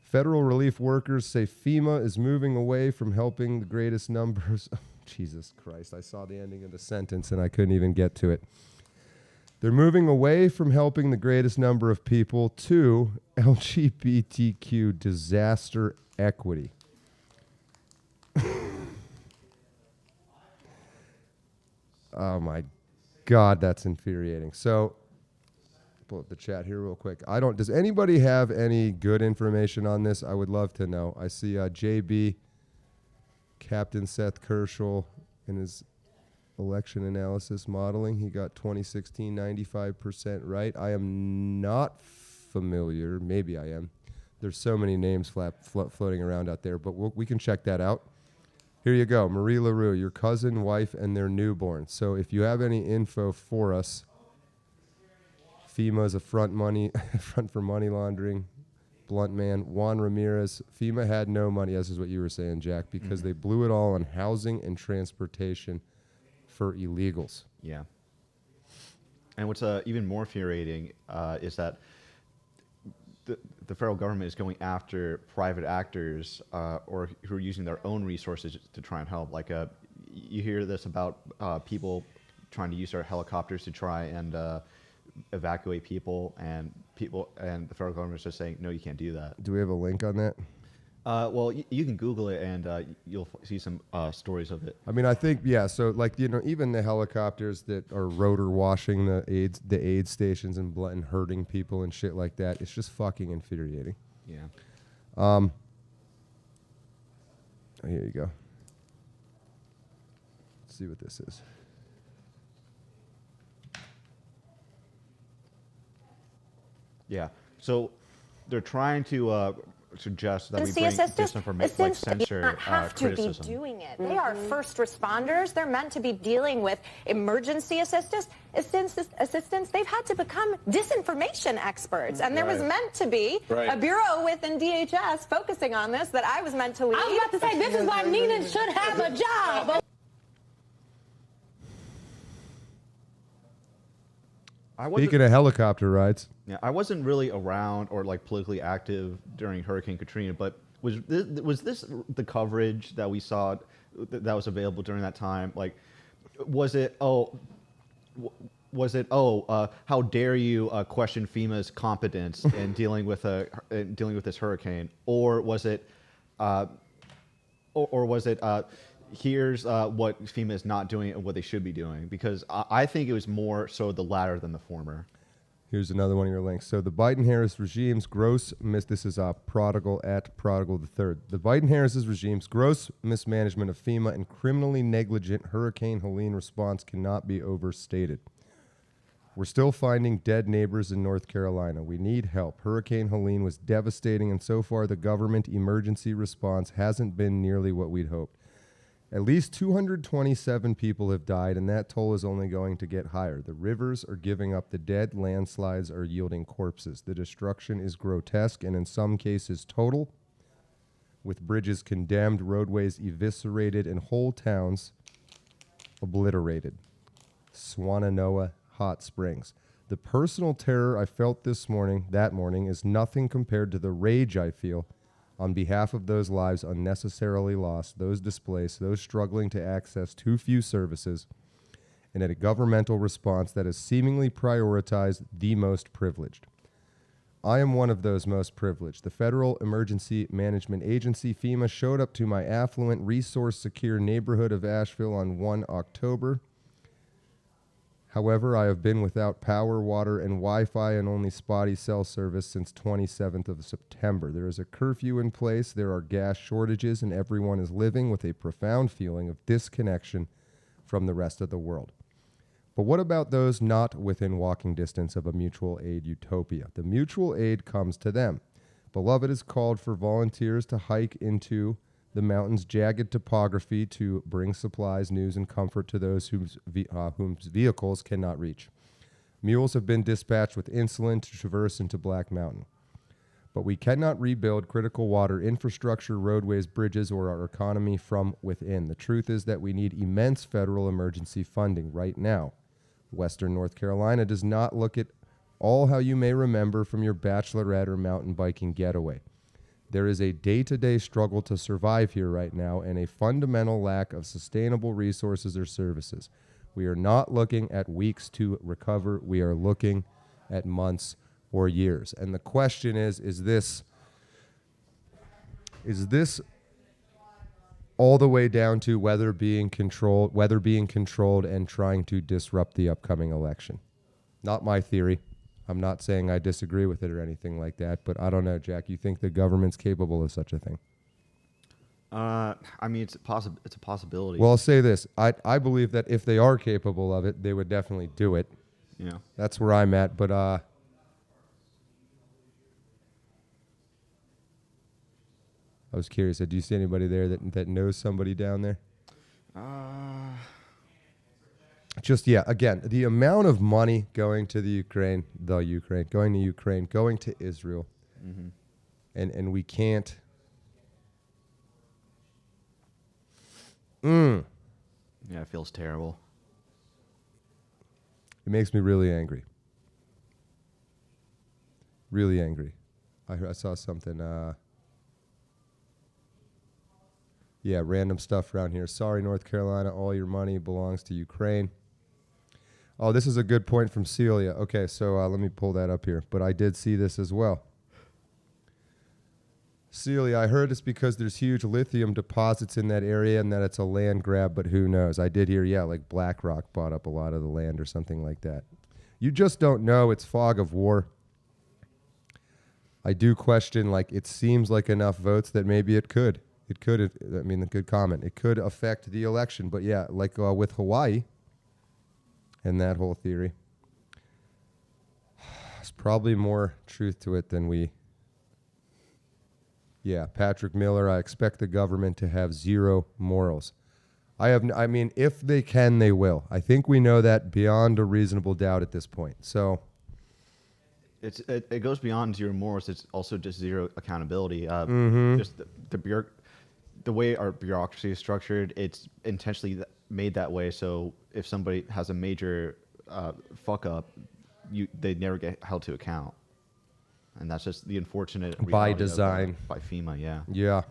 federal relief workers say FEMA is moving away from helping the greatest numbers. Jesus Christ, I saw the ending of the sentence and I couldn't even get to it. They're moving away from helping the greatest number of people to LGBTQ disaster equity. Oh my God, that's infuriating. So, pull up the chat here real quick. Does anybody have any good information on this? I would love to know. I see JB, Captain Seth Kerschel, in his election analysis modeling. He got 2016 95% right. I am not familiar. Maybe I am. There's so many names floating around out there, but we can check that out. Here you go. Marie LaRue, your cousin, wife, and their newborn. So if you have any info for us, FEMA is a front for money laundering. Blunt man. Juan Ramirez, FEMA had no money, this is what you were saying, Jack, because they blew it all on housing and transportation for illegals. Yeah. And what's even more infuriating is that the federal government is going after private actors or who are using their own resources to try and help. Like you hear this about people trying to use their helicopters to try and evacuate people, and the federal government is just saying, no, you can't do that. Do we have a link on that? Well, you can Google it, and you'll see some stories of it. I mean, I think, yeah, so, like, you know, even the helicopters that are rotor washing the aid stations and hurting people and shit like that, it's just fucking infuriating. Yeah. Here you go. Let's see what this is. Yeah. So they're trying to suggest that we bring disinformation, like censor not have to criticism. be doing it. They are first responders. They're meant to be dealing with emergency assistance. They've had to become disinformation experts, and there was meant to be a bureau within DHS focusing on this that I was meant to lead. I was about to say, this is why Nina should have a job. Speaking of helicopter rides. Yeah, I wasn't really around or like politically active during Hurricane Katrina, but was this the coverage that we saw that was available during that time? Like, was it how dare you question FEMA's competence in dealing with this hurricane, or was it here's what FEMA is not doing and what they should be doing, because I think it was more so the latter than the former. Here's another one of your links. So the Biden-Harris regime's this is Prodigal at Prodigal the Third. The Biden-Harris regime's gross mismanagement of FEMA and criminally negligent Hurricane Helene response cannot be overstated. We're still finding dead neighbors in North Carolina. We need help. Hurricane Helene was devastating, and so far the government emergency response hasn't been nearly what we'd hoped. At least 227 people have died, and that toll is only going to get higher. The rivers are giving up the dead, landslides are yielding corpses. The destruction is grotesque and in some cases total, with bridges condemned, roadways eviscerated, and whole towns obliterated. Swannanoa Hot Springs. The personal terror I felt that morning, is nothing compared to the rage I feel on behalf of those lives unnecessarily lost, those displaced, those struggling to access too few services, and at a governmental response that has seemingly prioritized the most privileged. I am one of those most privileged. The Federal Emergency Management Agency, FEMA, showed up to my affluent, resource-secure neighborhood of Asheville on 1 October. However, I have been without power, water, and Wi-Fi and only spotty cell service since 27th of September. There is a curfew in place, there are gas shortages, and everyone is living with a profound feeling of disconnection from the rest of the world. But what about those not within walking distance of a mutual aid utopia? The mutual aid comes to them. Beloved has called for volunteers to hike into the mountain's jagged topography to bring supplies, news, and comfort to those whose vehicles cannot reach. Mules have been dispatched with insulin to traverse into Black Mountain. But we cannot rebuild critical water infrastructure, roadways, bridges, or our economy from within. The truth is that we need immense federal emergency funding right now. Western North Carolina does not look at all how you may remember from your bachelorette or mountain biking getaway. There is a day-to-day struggle to survive here right now and a fundamental lack of sustainable resources or services. We are not looking at weeks to recover. We are looking at months or years. And the question is this all the way down to weather being controlled and trying to disrupt the upcoming election? Not my theory. I'm not saying I disagree with it or anything like that, but I don't know, Jack. You think the government's capable of such a thing? I mean, it's a possibility. Well, I'll say this. I believe that if they are capable of it, they would definitely do it. Yeah. That's where I'm at, but I was curious. Do you see anybody there that knows somebody down there? Again, the amount of money going to going to Israel, mm-hmm. and we can't. Yeah, it feels terrible. It makes me really angry. Really angry. I saw something. Random stuff around here. Sorry, North Carolina, all your money belongs to Ukraine. Oh, this is a good point from Celia. Okay, so let me pull that up here. But I did see this as well. Celia, I heard it's because there's huge lithium deposits in that area and that it's a land grab, but who knows? I did hear, like BlackRock bought up a lot of the land or something like that. You just don't know. It's fog of war. I do question, it seems like enough votes that maybe it could. It could, a good comment. It could affect the election. But yeah, with Hawaii and that whole theory, there's probably more truth to it than we. Yeah, Patrick Miller, I expect the government to have zero morals. If they can, they will. I think we know that beyond a reasonable doubt at this point. So it goes beyond zero morals. It's also just zero accountability. Just the way our bureaucracy is structured, it's intentionally made that way. So if somebody has a major fuck up, they never get held to account, and that's just the unfortunate by design by FEMA. Yeah. Yeah.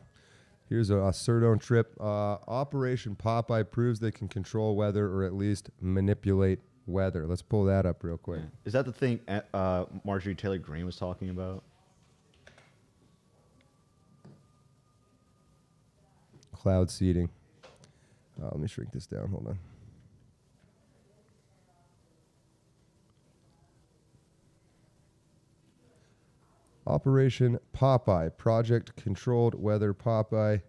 Here's a Cerdone trip. Operation Popeye proves they can control weather or at least manipulate weather. Let's pull that up real quick. Is that the thing Marjorie Taylor Greene was talking about? Cloud seeding. Let me shrink this down. Hold on. Operation Popeye, project controlled weather. Popeye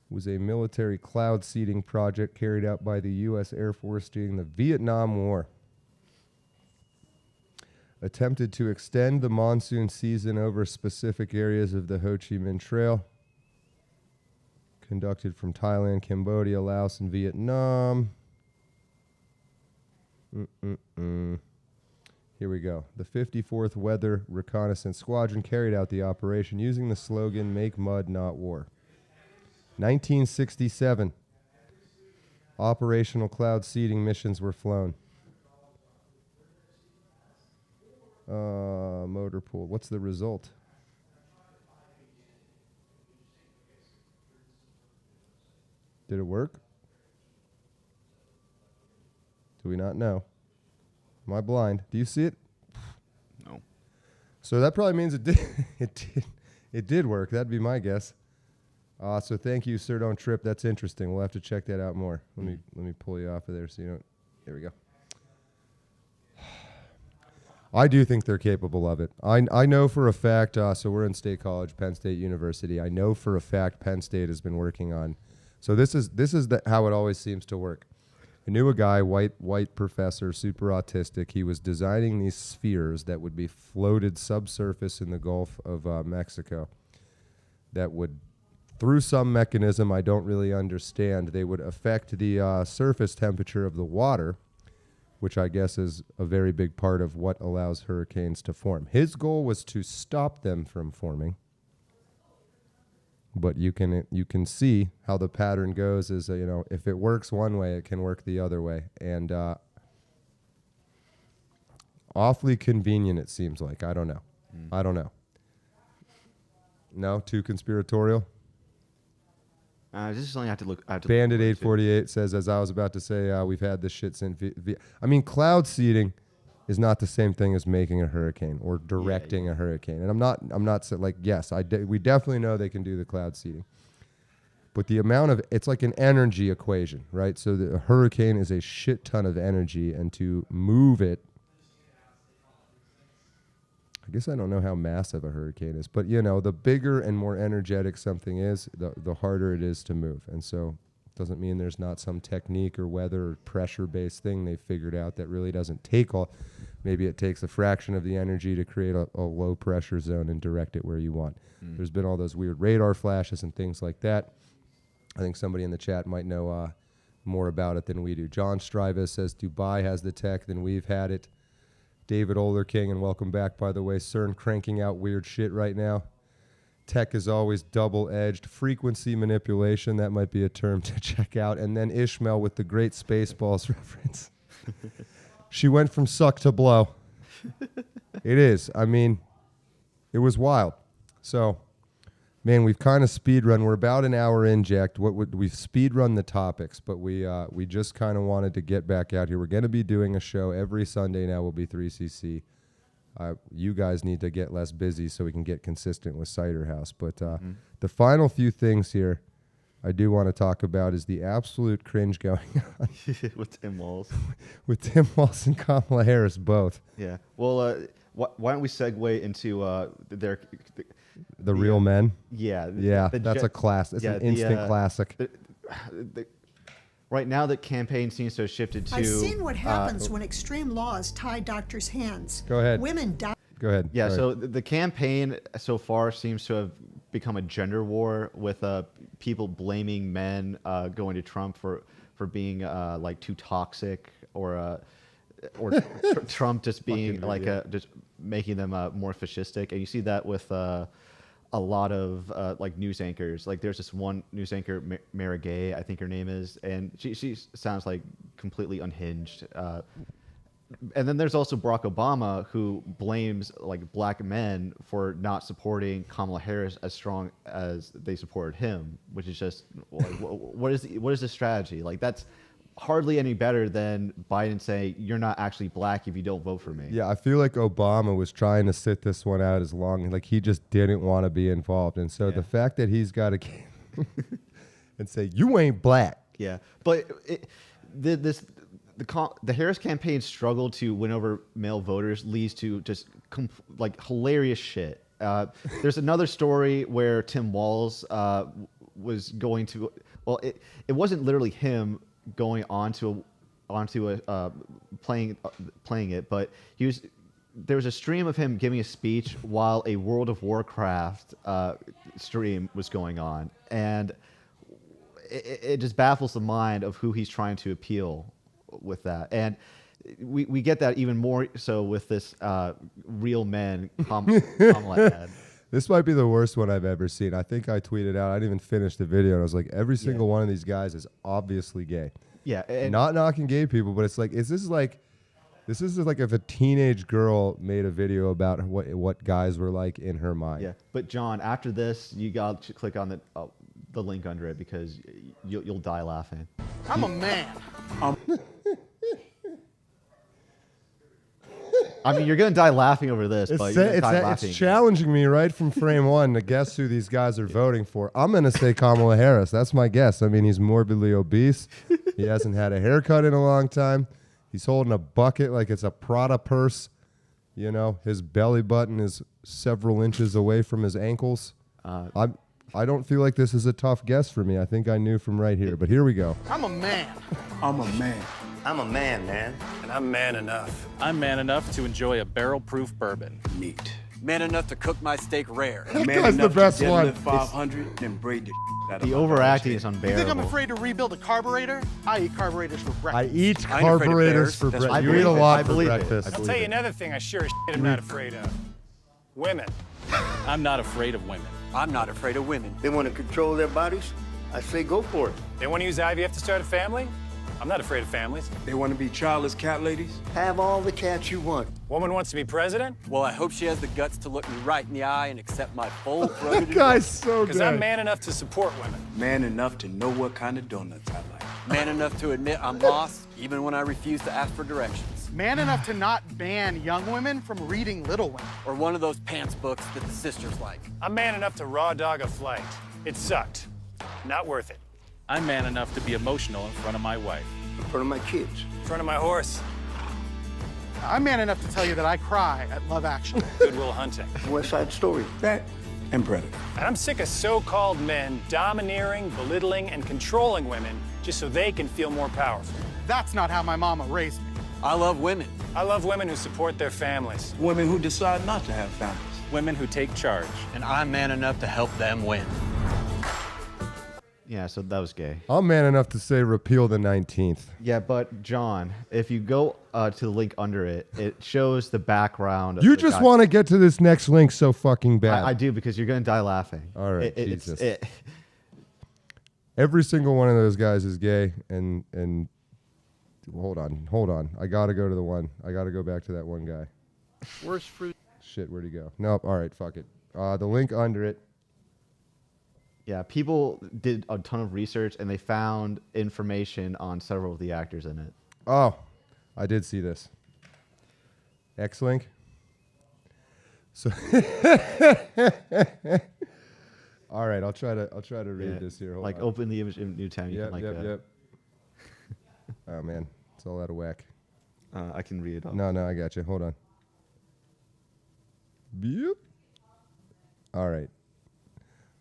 was a military cloud seeding project carried out by the U.S. Air Force during the Vietnam War. Attempted to extend the monsoon season over specific areas of the Ho Chi Minh Trail. Conducted from Thailand, Cambodia, Laos, and Vietnam. Here we go. The 54th Weather Reconnaissance Squadron carried out the operation using the slogan, "Make mud, not war." 1967. Operational cloud seeding missions were flown. Motor pool. What's the result? Did it work? Do we not know? Am I blind? Do you see it? No. So that probably means it did. It did work. That'd be my guess. So thank you, Sir Don't Trip. That's interesting. We'll have to check that out more. Let me pull you off of there so you don't. There we go. I do think they're capable of it. I know for a fact. So we're in State College, Penn State University. I know for a fact Penn State has been working on. So this is how it always seems to work. I knew a guy, white professor, super autistic. He was designing these spheres that would be floated subsurface in the Gulf of Mexico that would, through some mechanism I don't really understand, they would affect the surface temperature of the water, which I guess is a very big part of what allows hurricanes to form. His goal was to stop them from forming. But you can see how the pattern goes is, if it works one way, it can work the other way. And awfully convenient, it seems like. I don't know. I don't know. No? Too conspiratorial? This is something I have to look. Bandit 848 says, as I was about to say, we've had this shit since. I mean, cloud seeding is not the same thing as making a hurricane or directing a hurricane. And I'm not like, yes, we definitely know they can do the cloud seeding. But the amount of, it's like an energy equation, right? So the hurricane is a shit ton of energy, and to move it, I guess I don't know how massive a hurricane is, but the bigger and more energetic something is, the harder it is to move. And so doesn't mean there's not some technique or weather or pressure-based thing they figured out that really doesn't take all. Maybe it takes a fraction of the energy to create a low-pressure zone and direct it where you want. There's been all those weird radar flashes and things like that. I think somebody in the chat might know more about it than we do. John Strivas says Dubai has the tech, then we've had it. David Ollerking, and welcome back, by the way. CERN cranking out weird shit right now. Tech is always double-edged. Frequency manipulation, that might be a term to check out. And then Ishmael with the great Spaceballs reference. She went from suck to blow. It is. I mean, it was wild. So, man, we've kind of speed-run. We're about an hour in, Jack. We've speed-run the topics, but we just kind of wanted to get back out here. We're going to be doing a show every Sunday now. Will be 3cc. You guys need to get less busy so we can get consistent with Cider House. But the final few things here I do want to talk about is the absolute cringe going on. With Tim Walz. With Tim Walz and Kamala Harris both. Yeah. Well, why don't we segue into the real men? Yeah. Yeah, that's a class. It's an instant classic. Right now, the campaign seems to have shifted to... I've seen what happens when extreme laws tie doctors' hands. Go ahead. Women die. Go ahead. Yeah, so the campaign so far seems to have become a gender war with people blaming men going to Trump for being like too toxic or Trump just being like just making them more fascistic. And you see that with... a lot of like news anchors. Like there's this one news anchor, Mara Gay, I think her name is, and she sounds like completely unhinged. And then there's also Barack Obama, who blames like black men for not supporting Kamala Harris as strong as they supported him, which is just like, what is the strategy? Like that's hardly any better than Biden saying you're not actually black if you don't vote for me. Yeah, I feel like Obama was trying to sit this one out as long, like he just didn't want to be involved. And so the fact that he's got to and say, you ain't black, Yeah, but the Harris campaign's struggle to win over male voters leads to just like hilarious shit. There's another story where Tim Walz was going to. Well, it wasn't literally him going onto a playing it, but there was a stream of him giving a speech while a World of Warcraft stream was going on, and it just baffles the mind of who he's trying to appeal with that. And we get that even more so with this real men Kamala ad. This might be the worst one I've ever seen. I think I tweeted out, I didn't even finish the video, and I was like, every single one of these guys is obviously gay. Yeah. And not knocking gay people, but it's like, this is like if a teenage girl made a video about what guys were like in her mind. Yeah. But John, after this, you got to click on the link under it because you'll die laughing. I'm a man. I mean, you're going to die laughing over this, but you're gonna die laughing. It's challenging me right from frame one to guess who these guys are voting for. I'm going to say Kamala Harris. That's my guess. I mean, he's morbidly obese. He hasn't had a haircut in a long time. He's holding a bucket like it's a Prada purse. You know, his belly button is several inches away from his ankles. I don't feel like this is a tough guess for me. I think I knew from right here, but here we go. I'm a man. I'm a man. I'm a man, man. And I'm man enough. I'm man enough to enjoy a barrel-proof bourbon. Neat. Man enough to cook my steak rare. Man guy's the enough best to one. deadlift 500 and braid the out of The my overacting dog is shit. You unbearable. think I'm afraid to rebuild a carburetor? I eat carburetors for breakfast. I eat I ain't afraid of carburetors bears. for That's breakfast. right. You eat a lot I for believe it. breakfast. I I'll believe tell you it. another thing I sure as shit am not afraid of. Women. I'm not afraid of women. I'm not afraid of women. They want to control their bodies? I say go for it. They want to use IVF to start a family? I'm not afraid of families. They want to be childless cat ladies? Have all the cats you want. Woman wants to be president? Well, I hope she has the guts to look me right in the eye and accept my full-throated That guy's so Because good. I'm man enough to support women. Man enough to know what kind of donuts I like. man enough to admit I'm lost, even when I refuse to ask for directions. Man enough to not ban young women from reading Little Women. Or one of those pants books that the sisters like. I'm man enough to raw dog a flight. It sucked. Not worth it. I'm man enough to be emotional in front of my wife. In front of my kids. In front of my horse. I'm man enough to tell you that I cry at Love Actually, Good Will Hunting. West Side Story. That and Predator. And I'm sick of so-called men domineering, belittling, and controlling women just so they can feel more powerful. That's not how my mama raised me. I love women. I love women who support their families. Women who decide not to have families. Women who take charge. And I'm man enough to help them win. Yeah, so that was gay. I'm man enough to say repeal the 19th. Yeah, but John, if you go to the link under it, it shows the background. Of You the just guy. want to get to this next link so fucking bad. I do, because you're going to die laughing. All right, It's- Jesus. Every single one of those guys is gay, and hold on. I got to go to the one. I got to go back to that one guy. Worst fruit. Shit, where'd he go? Nope. All right, fuck it. The link under it. Yeah, people did a ton of research, and they found information on several of the actors in it. Oh, I did see this. X-Link. So, all right, I'll try to read this here. Hold like on. open the image in Newtown. You Yep, can yep. Oh man, it's all out of whack. I can read it off. No, I got you. Hold on. Yep. All right.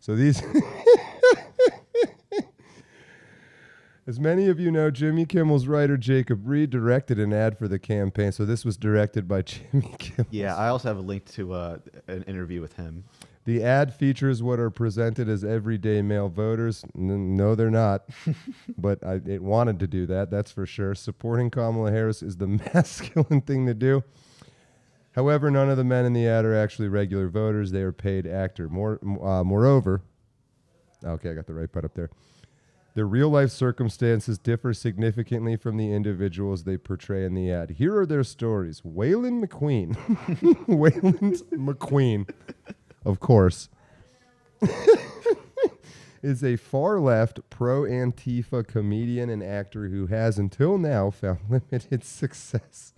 So these, as many of you know, Jimmy Kimmel's writer Jacob Reed directed an ad for the campaign. So this was directed by Jimmy Kimmel. Yeah, I also have a link to an interview with him. The ad features what are presented as everyday male voters. No, they're not. But it wanted to do that, that's for sure. Supporting Kamala Harris is the masculine thing to do. However, none of the men in the ad are actually regular voters. They are paid actor. Moreover, okay, I got the right part up there. Their real-life circumstances differ significantly from the individuals they portray in the ad. Here are their stories. Waylon McQueen. Waylon McQueen, of course, is a far-left, pro-Antifa comedian and actor who has, until now, found limited success.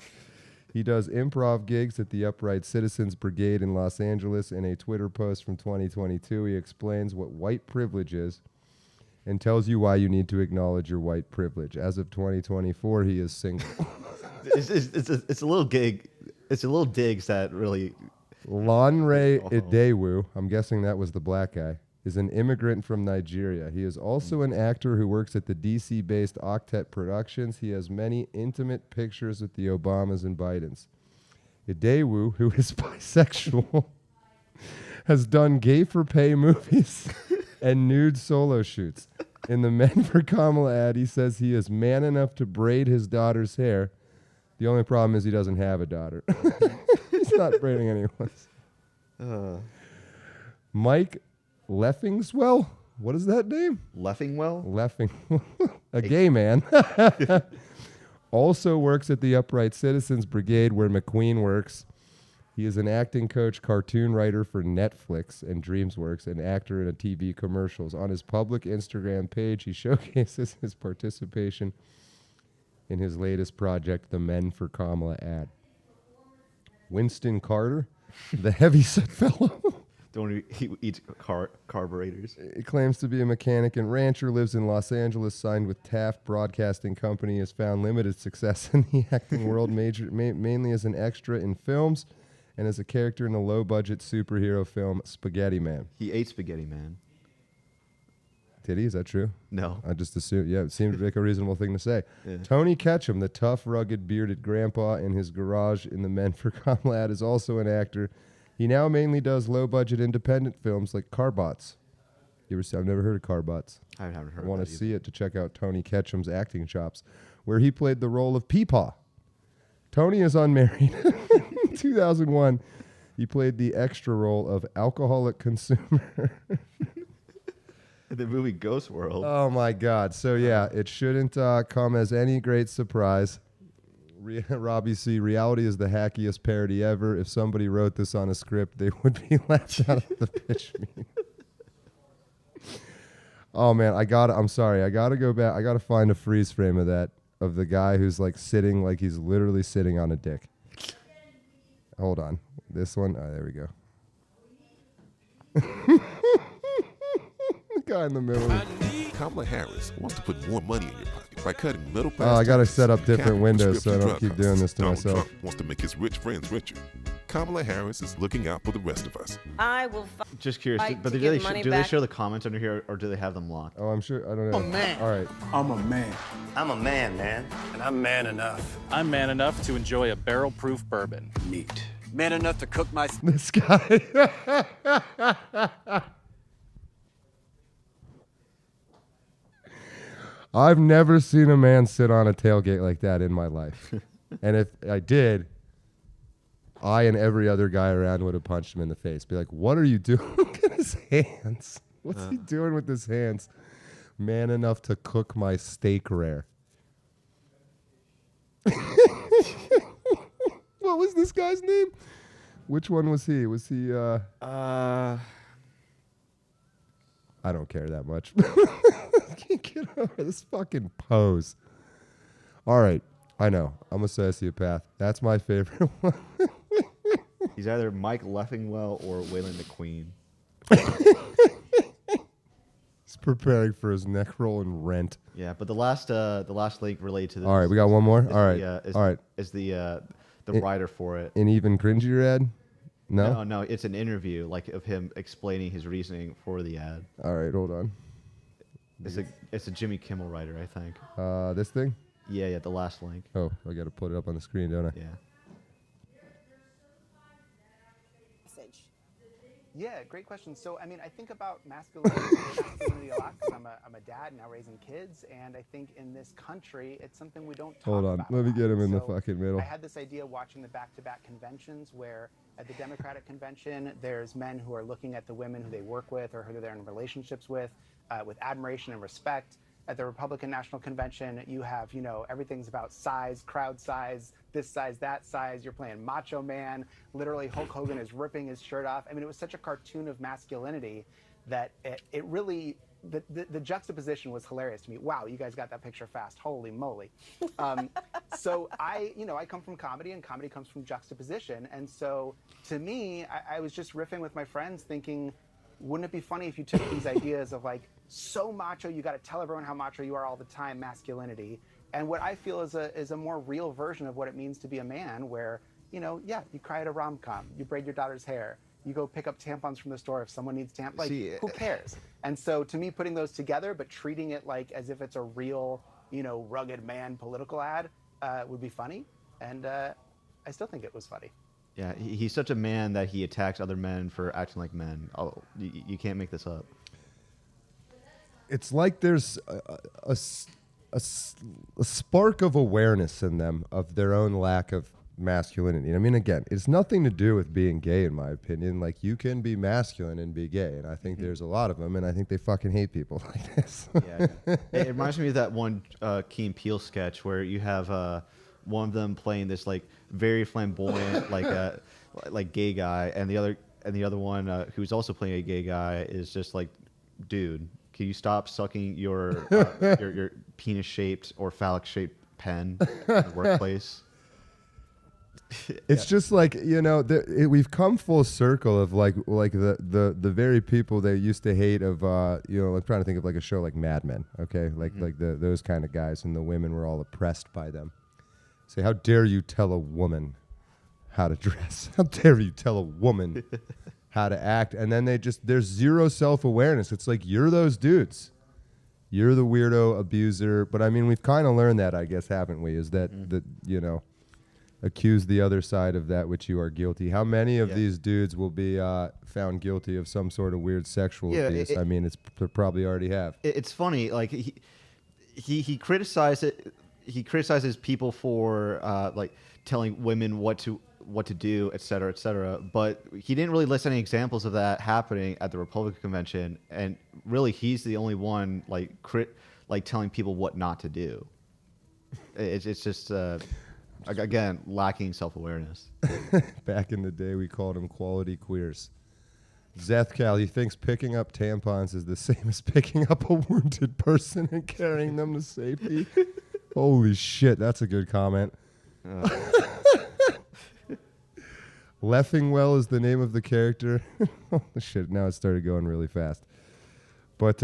He does improv gigs at the Upright Citizens Brigade in Los Angeles. In a Twitter post from 2022, he explains what white privilege is and tells you why you need to acknowledge your white privilege. As of 2024, he is single. It's a little gig. It's a little digs that really. Lanre Idewu, I'm guessing that was the black guy, is an immigrant from Nigeria. He is also an actor who works at the DC-based Octet Productions. He has many intimate pictures with the Obamas and Bidens. Idewu, who is bisexual, has done gay-for-pay movies and nude solo shoots. In the Men for Kamala ad, he says he is man enough to braid his daughter's hair. The only problem is he doesn't have a daughter. He's not braiding anyone's. Mike Leffingswell? What is that name? Leffingwell? Leffingwell. A gay man. Also works at the Upright Citizens Brigade where McQueen works. He is an acting coach, cartoon writer for Netflix and DreamsWorks, and actor in TV commercials. On his public Instagram page, he showcases his participation in his latest project, the Men for Kamala ad. Winston Carter, the heavyset fellow. He eats carburetors. He claims to be a mechanic and rancher, lives in Los Angeles, signed with Taft Broadcasting Company, has found limited success in the acting world, mainly as an extra in films and as a character in the low-budget superhero film Spaghetti Man. He ate Spaghetti Man. Did he? Is that true? No. I just assumed. Yeah, it seemed like a reasonable thing to say. Yeah. Tony Ketchum, the tough, rugged, bearded grandpa in his garage in the Men for Kamala ad, is also an actor. He now mainly does low-budget independent films like Carbots. You ever see? I've never heard of Carbots. I haven't heard. I want to see it to check out Tony Ketchum's acting chops, where he played the role of Peepaw. Tony is unmarried. In 2001, he played the extra role of alcoholic consumer. The movie Ghost World. Oh my God! So yeah, it shouldn't come as any great surprise. Robbie C. Reality is the hackiest parody ever. If somebody wrote this on a script, they would be laughed out of the pitch meeting. Oh man, I'm sorry. I gotta go back. I gotta find a freeze frame of that, of the guy who's like sitting, like he's literally sitting on a dick. Hold on. This one. Oh, there we go. The guy in the middle. Kamala Harris wants to put more money in your pocket by cutting middle class. Oh, I got to taxes set up and different capping windows so I prescription don't keep drug doing costs. this to Donald myself. Trump wants to make his rich friends richer. Kamala Harris is looking out for the rest of us. I will Just curious, fight but to do give they money do they back. show the comments under here, or do they have them locked? Oh, I'm sure. I don't know. I'm a man. All right. I'm a man. I'm a man, man. And I'm man enough. I'm man enough to enjoy a barrel-proof bourbon. Neat. Man enough to cook my... This guy. I've never seen a man sit on a tailgate like that in my life. And if I did, I and every other guy around would have punched him in the face. Be like, what are you doing? Look at his hands. What's he doing with his hands? Man enough to cook my steak rare. What was this guy's name? Which one was he? Was he, I don't care that much. Can't get over this fucking pose. All right. I know. I'm a sociopath. That's my favorite one. He's either Mike Leffingwell or Waylon McQueen. He's preparing for his neck roll in Rent. Yeah, but the last link related to this. All right, we got one more. is All right. the, All right. Is the writer for it? An even cringier ad? No? No, it's an interview like of him explaining his reasoning for the ad. All right, hold on. It's a Jimmy Kimmel writer, I think. This thing? Yeah, the last link. Oh, I got to put it up on the screen, don't I? Yeah. Yeah, great question. So, I mean, I think about masculinity a lot because I'm a dad now raising kids, and I think in this country, it's something we don't talk Hold on. about. Let me get him in the So fucking middle. I had this idea watching the back-to-back conventions where at the Democratic convention, there's men who are looking at the women who they work with or who they're in relationships with admiration and respect. At the Republican National Convention, you have, everything's about size, crowd size, this size, that size. You're playing Macho Man. Literally, Hulk Hogan is ripping his shirt off. I mean, it was such a cartoon of masculinity that it really, the juxtaposition was hilarious to me. Wow, you guys got that picture fast. Holy moly. So I come from comedy, and comedy comes from juxtaposition. And so to me, I was just riffing with my friends thinking, wouldn't it be funny if you took these ideas of like so macho, you got to tell everyone how macho you are all the time, masculinity, and what I feel is a more real version of what it means to be a man, where, you know, yeah, you cry at a rom-com, you braid your daughter's hair, you go pick up tampons from the store if someone needs tampons. Like, who cares? And so to me, putting those together, but treating it like as if it's a real, you know, rugged man political ad would be funny. And I still think it was funny. Yeah, he's such a man that he attacks other men for acting like men. Oh, you can't make this up. It's like there's a spark of awareness in them of their own lack of masculinity. I mean, again, it's nothing to do with being gay, in my opinion. Like, you can be masculine and be gay, and I think there's a lot of them, and I think they fucking hate people like this. Yeah. It reminds me of that one Key and Peele sketch where you have one of them playing this like very flamboyant like gay guy, and the other one who's also playing a gay guy is just like, dude, can you stop sucking your penis-shaped or phallic-shaped pen in the workplace? It's just like, you know, we've come full circle of like the very people they used to hate of, you know, like trying to think of like a show like Mad Men, okay? Like those kind of guys, and the women were all oppressed by them. Say, how dare you tell a woman how to dress? How dare you tell a woman how to act? And then there's zero self-awareness. It's like, you're those dudes. You're the weirdo abuser. But I mean, we've kind of learned that, I guess, haven't we? Is that, you know, accuse the other side of that which you are guilty. How many of these dudes will be found guilty of some sort of weird sexual abuse? I mean, they probably already have. It's funny, like he criticizes people for like telling women what to do, et cetera, but he didn't really list any examples of that happening at the Republican convention, and really he's the only one like telling people what not to do. It's just again, lacking self-awareness. Back in the day, we called them quality queers. Zethcal, he thinks picking up tampons is the same as picking up a wounded person and carrying them to safety. Holy shit, that's a good comment. Leffingwell is the name of the character. Oh, shit, now it started going really fast. But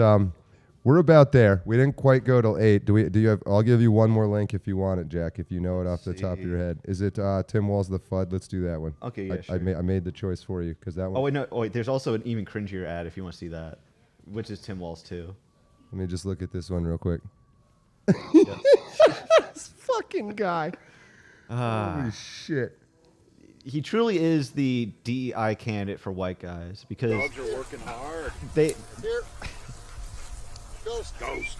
we're about there. We didn't quite go till 8. Do you have? I'll give you one more link if you want it, Jack. If you know it off the top of your head, is it Tim Wall's The FUD? Let's do that one. Okay, yeah, sure. I made the choice for you because that one. Oh wait, no. Oh wait, there's also an even cringier ad if you want to see that, which is Tim Wall's too. Let me just look at this one real quick. This fucking guy. Holy shit. He truly is the DEI candidate for white guys because dogs are working hard. They. Here. Ghost.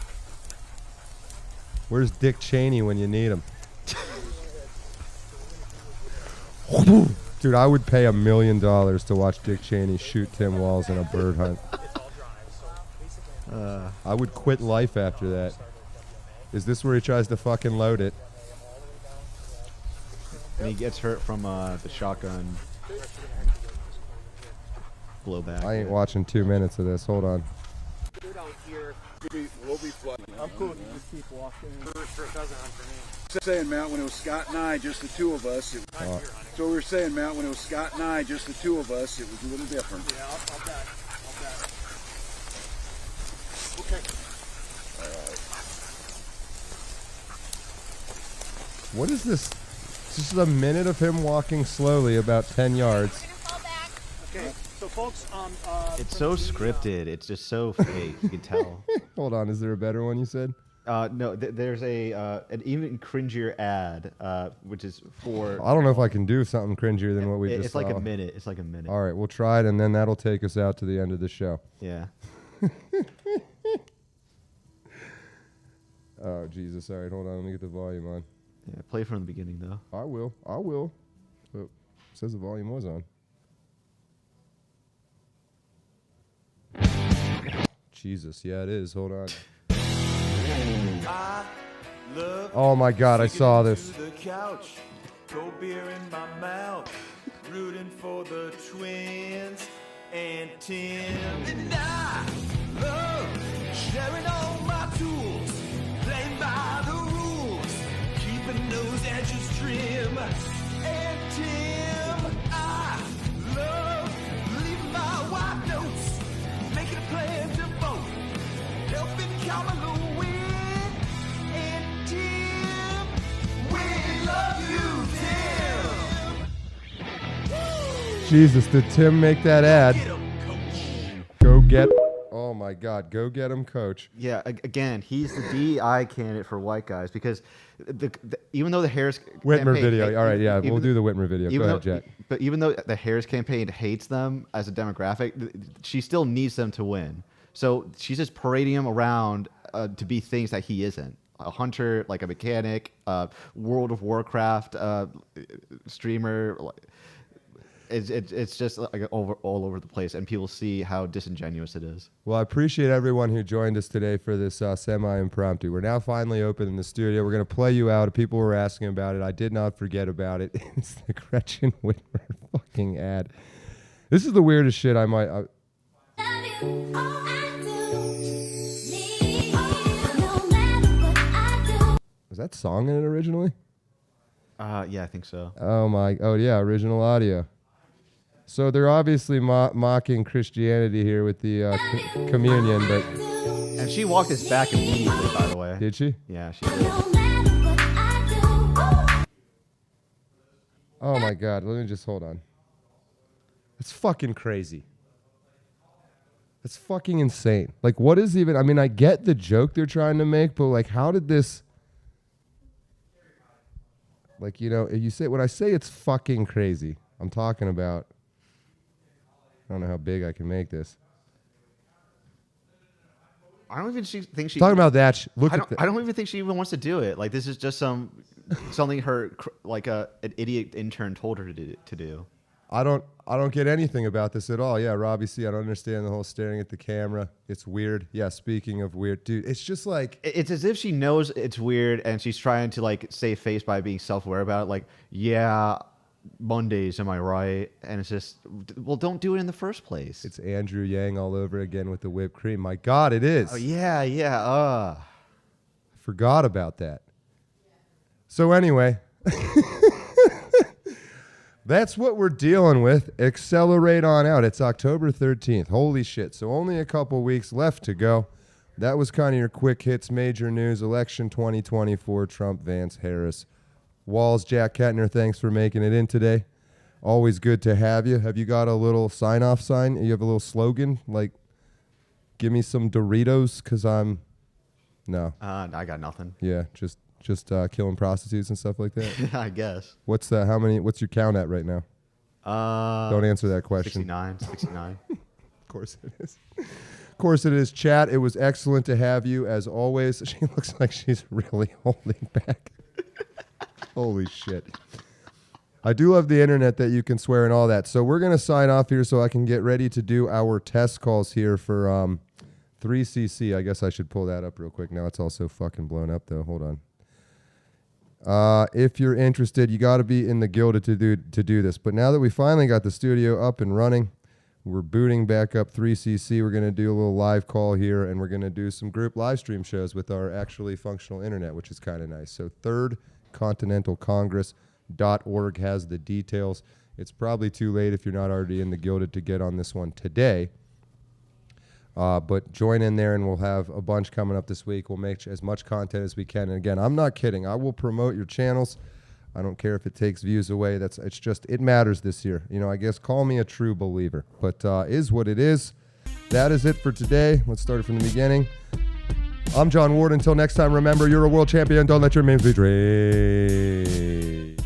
Where's Dick Cheney when you need him? Dude, I would pay $1 million to watch Dick Cheney shoot Tim Walz in a bird hunt. I would quit life after that. Is this where he tries to fucking load it? And he gets hurt from the shotgun blowback. I ain't watching 2 minutes of this. Hold on. We'll be flooding. I'm cool if you just keep walking. It doesn't hunt for me. Saying, Matt, when it was Scott and I, just the two of us. So we were saying, Matt, when it was Scott and I, just the two of us, it was a little different. Yeah, I'll bet. Okay. All right. What is this? This is a minute of him walking slowly about 10 yards. Okay, so folks, it's so scripted. It's just so fake. You can tell. Hold on, is there a better one you said? No, there's an even cringier ad, which is for. I don't know if I can do something cringier than what we just saw. It's like a minute. It's like a minute. All right, we'll try it, and then that'll take us out to the end of the show. Yeah. Oh, Jesus. All right, hold on. Let me get the volume on. Yeah, play from the beginning, though. I will. Oh, it says the volume was on. Jesus. Yeah, it is. Hold on. Oh, my God. I saw this. Cold beer in my mouth, rooting for the Twins and Tim. And I love sharing all my tools, playing by the rules, keeping those edges trim. And Tim, I love leaving my white notes Jesus, did Tim make that ad? Go get... Oh, my God. Go get him, coach. Yeah, again, he's the DEI candidate for white guys because even though the Harris Whitmer campaign, video. All right, yeah, we'll do the Whitmer video. Go ahead, Jack. But even though the Harris campaign hates them as a demographic, she still needs them to win. So she's just parading him around to be things that he isn't. A hunter, like a mechanic, World of Warcraft streamer. It's just like all over the place, and people see how disingenuous it is. Well, I appreciate everyone who joined us today for this semi-impromptu. We're now finally open in the studio. We're going to play you out. People were asking about it. I did not forget about it. It's the Gretchen Whitmer fucking ad. This is the weirdest shit I might... Was that song in it originally? Yeah, I think so. Oh yeah, original audio. So they're obviously mocking Christianity here with the communion, but... And she walked us back immediately, by the way. Did she? Yeah, she did. Oh my God, let me just hold on. It's fucking crazy. It's fucking insane. Like, what is even... I mean, I get the joke they're trying to make, but like, how did this... Like, you know, when I say it's fucking crazy, I'm talking about... I don't know how big I can make this. I don't even think she... Talking about that... I don't even think she even wants to do it. Like, this is just something her, like, an idiot intern told her to do. I don't get anything about this at all. Yeah, Robbie C, I don't understand the whole staring at the camera. It's weird. Yeah, speaking of weird, dude, it's just like... It's as if she knows it's weird and she's trying to, like, save face by being self-aware about it. Like, yeah, Mondays, am I right? And it's just, well, don't do it in the first place. It's Andrew Yang all over again with the whipped cream. My God, it is. Oh, yeah. Forgot about that. So anyway... That's what we're dealing with. Accelerate on out. It's October 13th. Holy shit. So only a couple weeks left to go. That was kind of your quick hits, major news, election 2024, Trump, Vance, Harris. Walls, Jack Kentner, thanks for making it in today. Always good to have you. Have you got a little sign-off sign? You have a little slogan? Like, give me some Doritos, because I'm... No. I got nothing. Yeah, just killing prostitutes and stuff like that? I guess. What's your count at right now? Don't answer that question. 69. Of course it is. Of course it is. Chat, it was excellent to have you, as always. She looks like she's really holding back. Holy shit. I do love the internet that you can swear and all that. So we're going to sign off here so I can get ready to do our test calls here for 3cc. I guess I should pull that up real quick. Now it's all so fucking blown up, though. Hold on. If you're interested, you got to be in the Gilded to do this. But now that we finally got the studio up and running, we're booting back up 3cc. We're going to do a little live call here, and we're going to do some group live stream shows with our actually functional internet, which is kind of nice. So thirdcontinentalcongress.org has the details. It's probably too late if you're not already in the Gilded to get on this one today. But join in there, and we'll have a bunch coming up this week. We'll make as much content as we can. And again, I'm not kidding. I will promote your channels. I don't care if it takes views away. It matters this year. You know, I guess call me a true believer. But is what it is. That is it for today. Let's start it from the beginning. I'm John Ward. Until next time, remember, you're a world champion. Don't let your names be drained.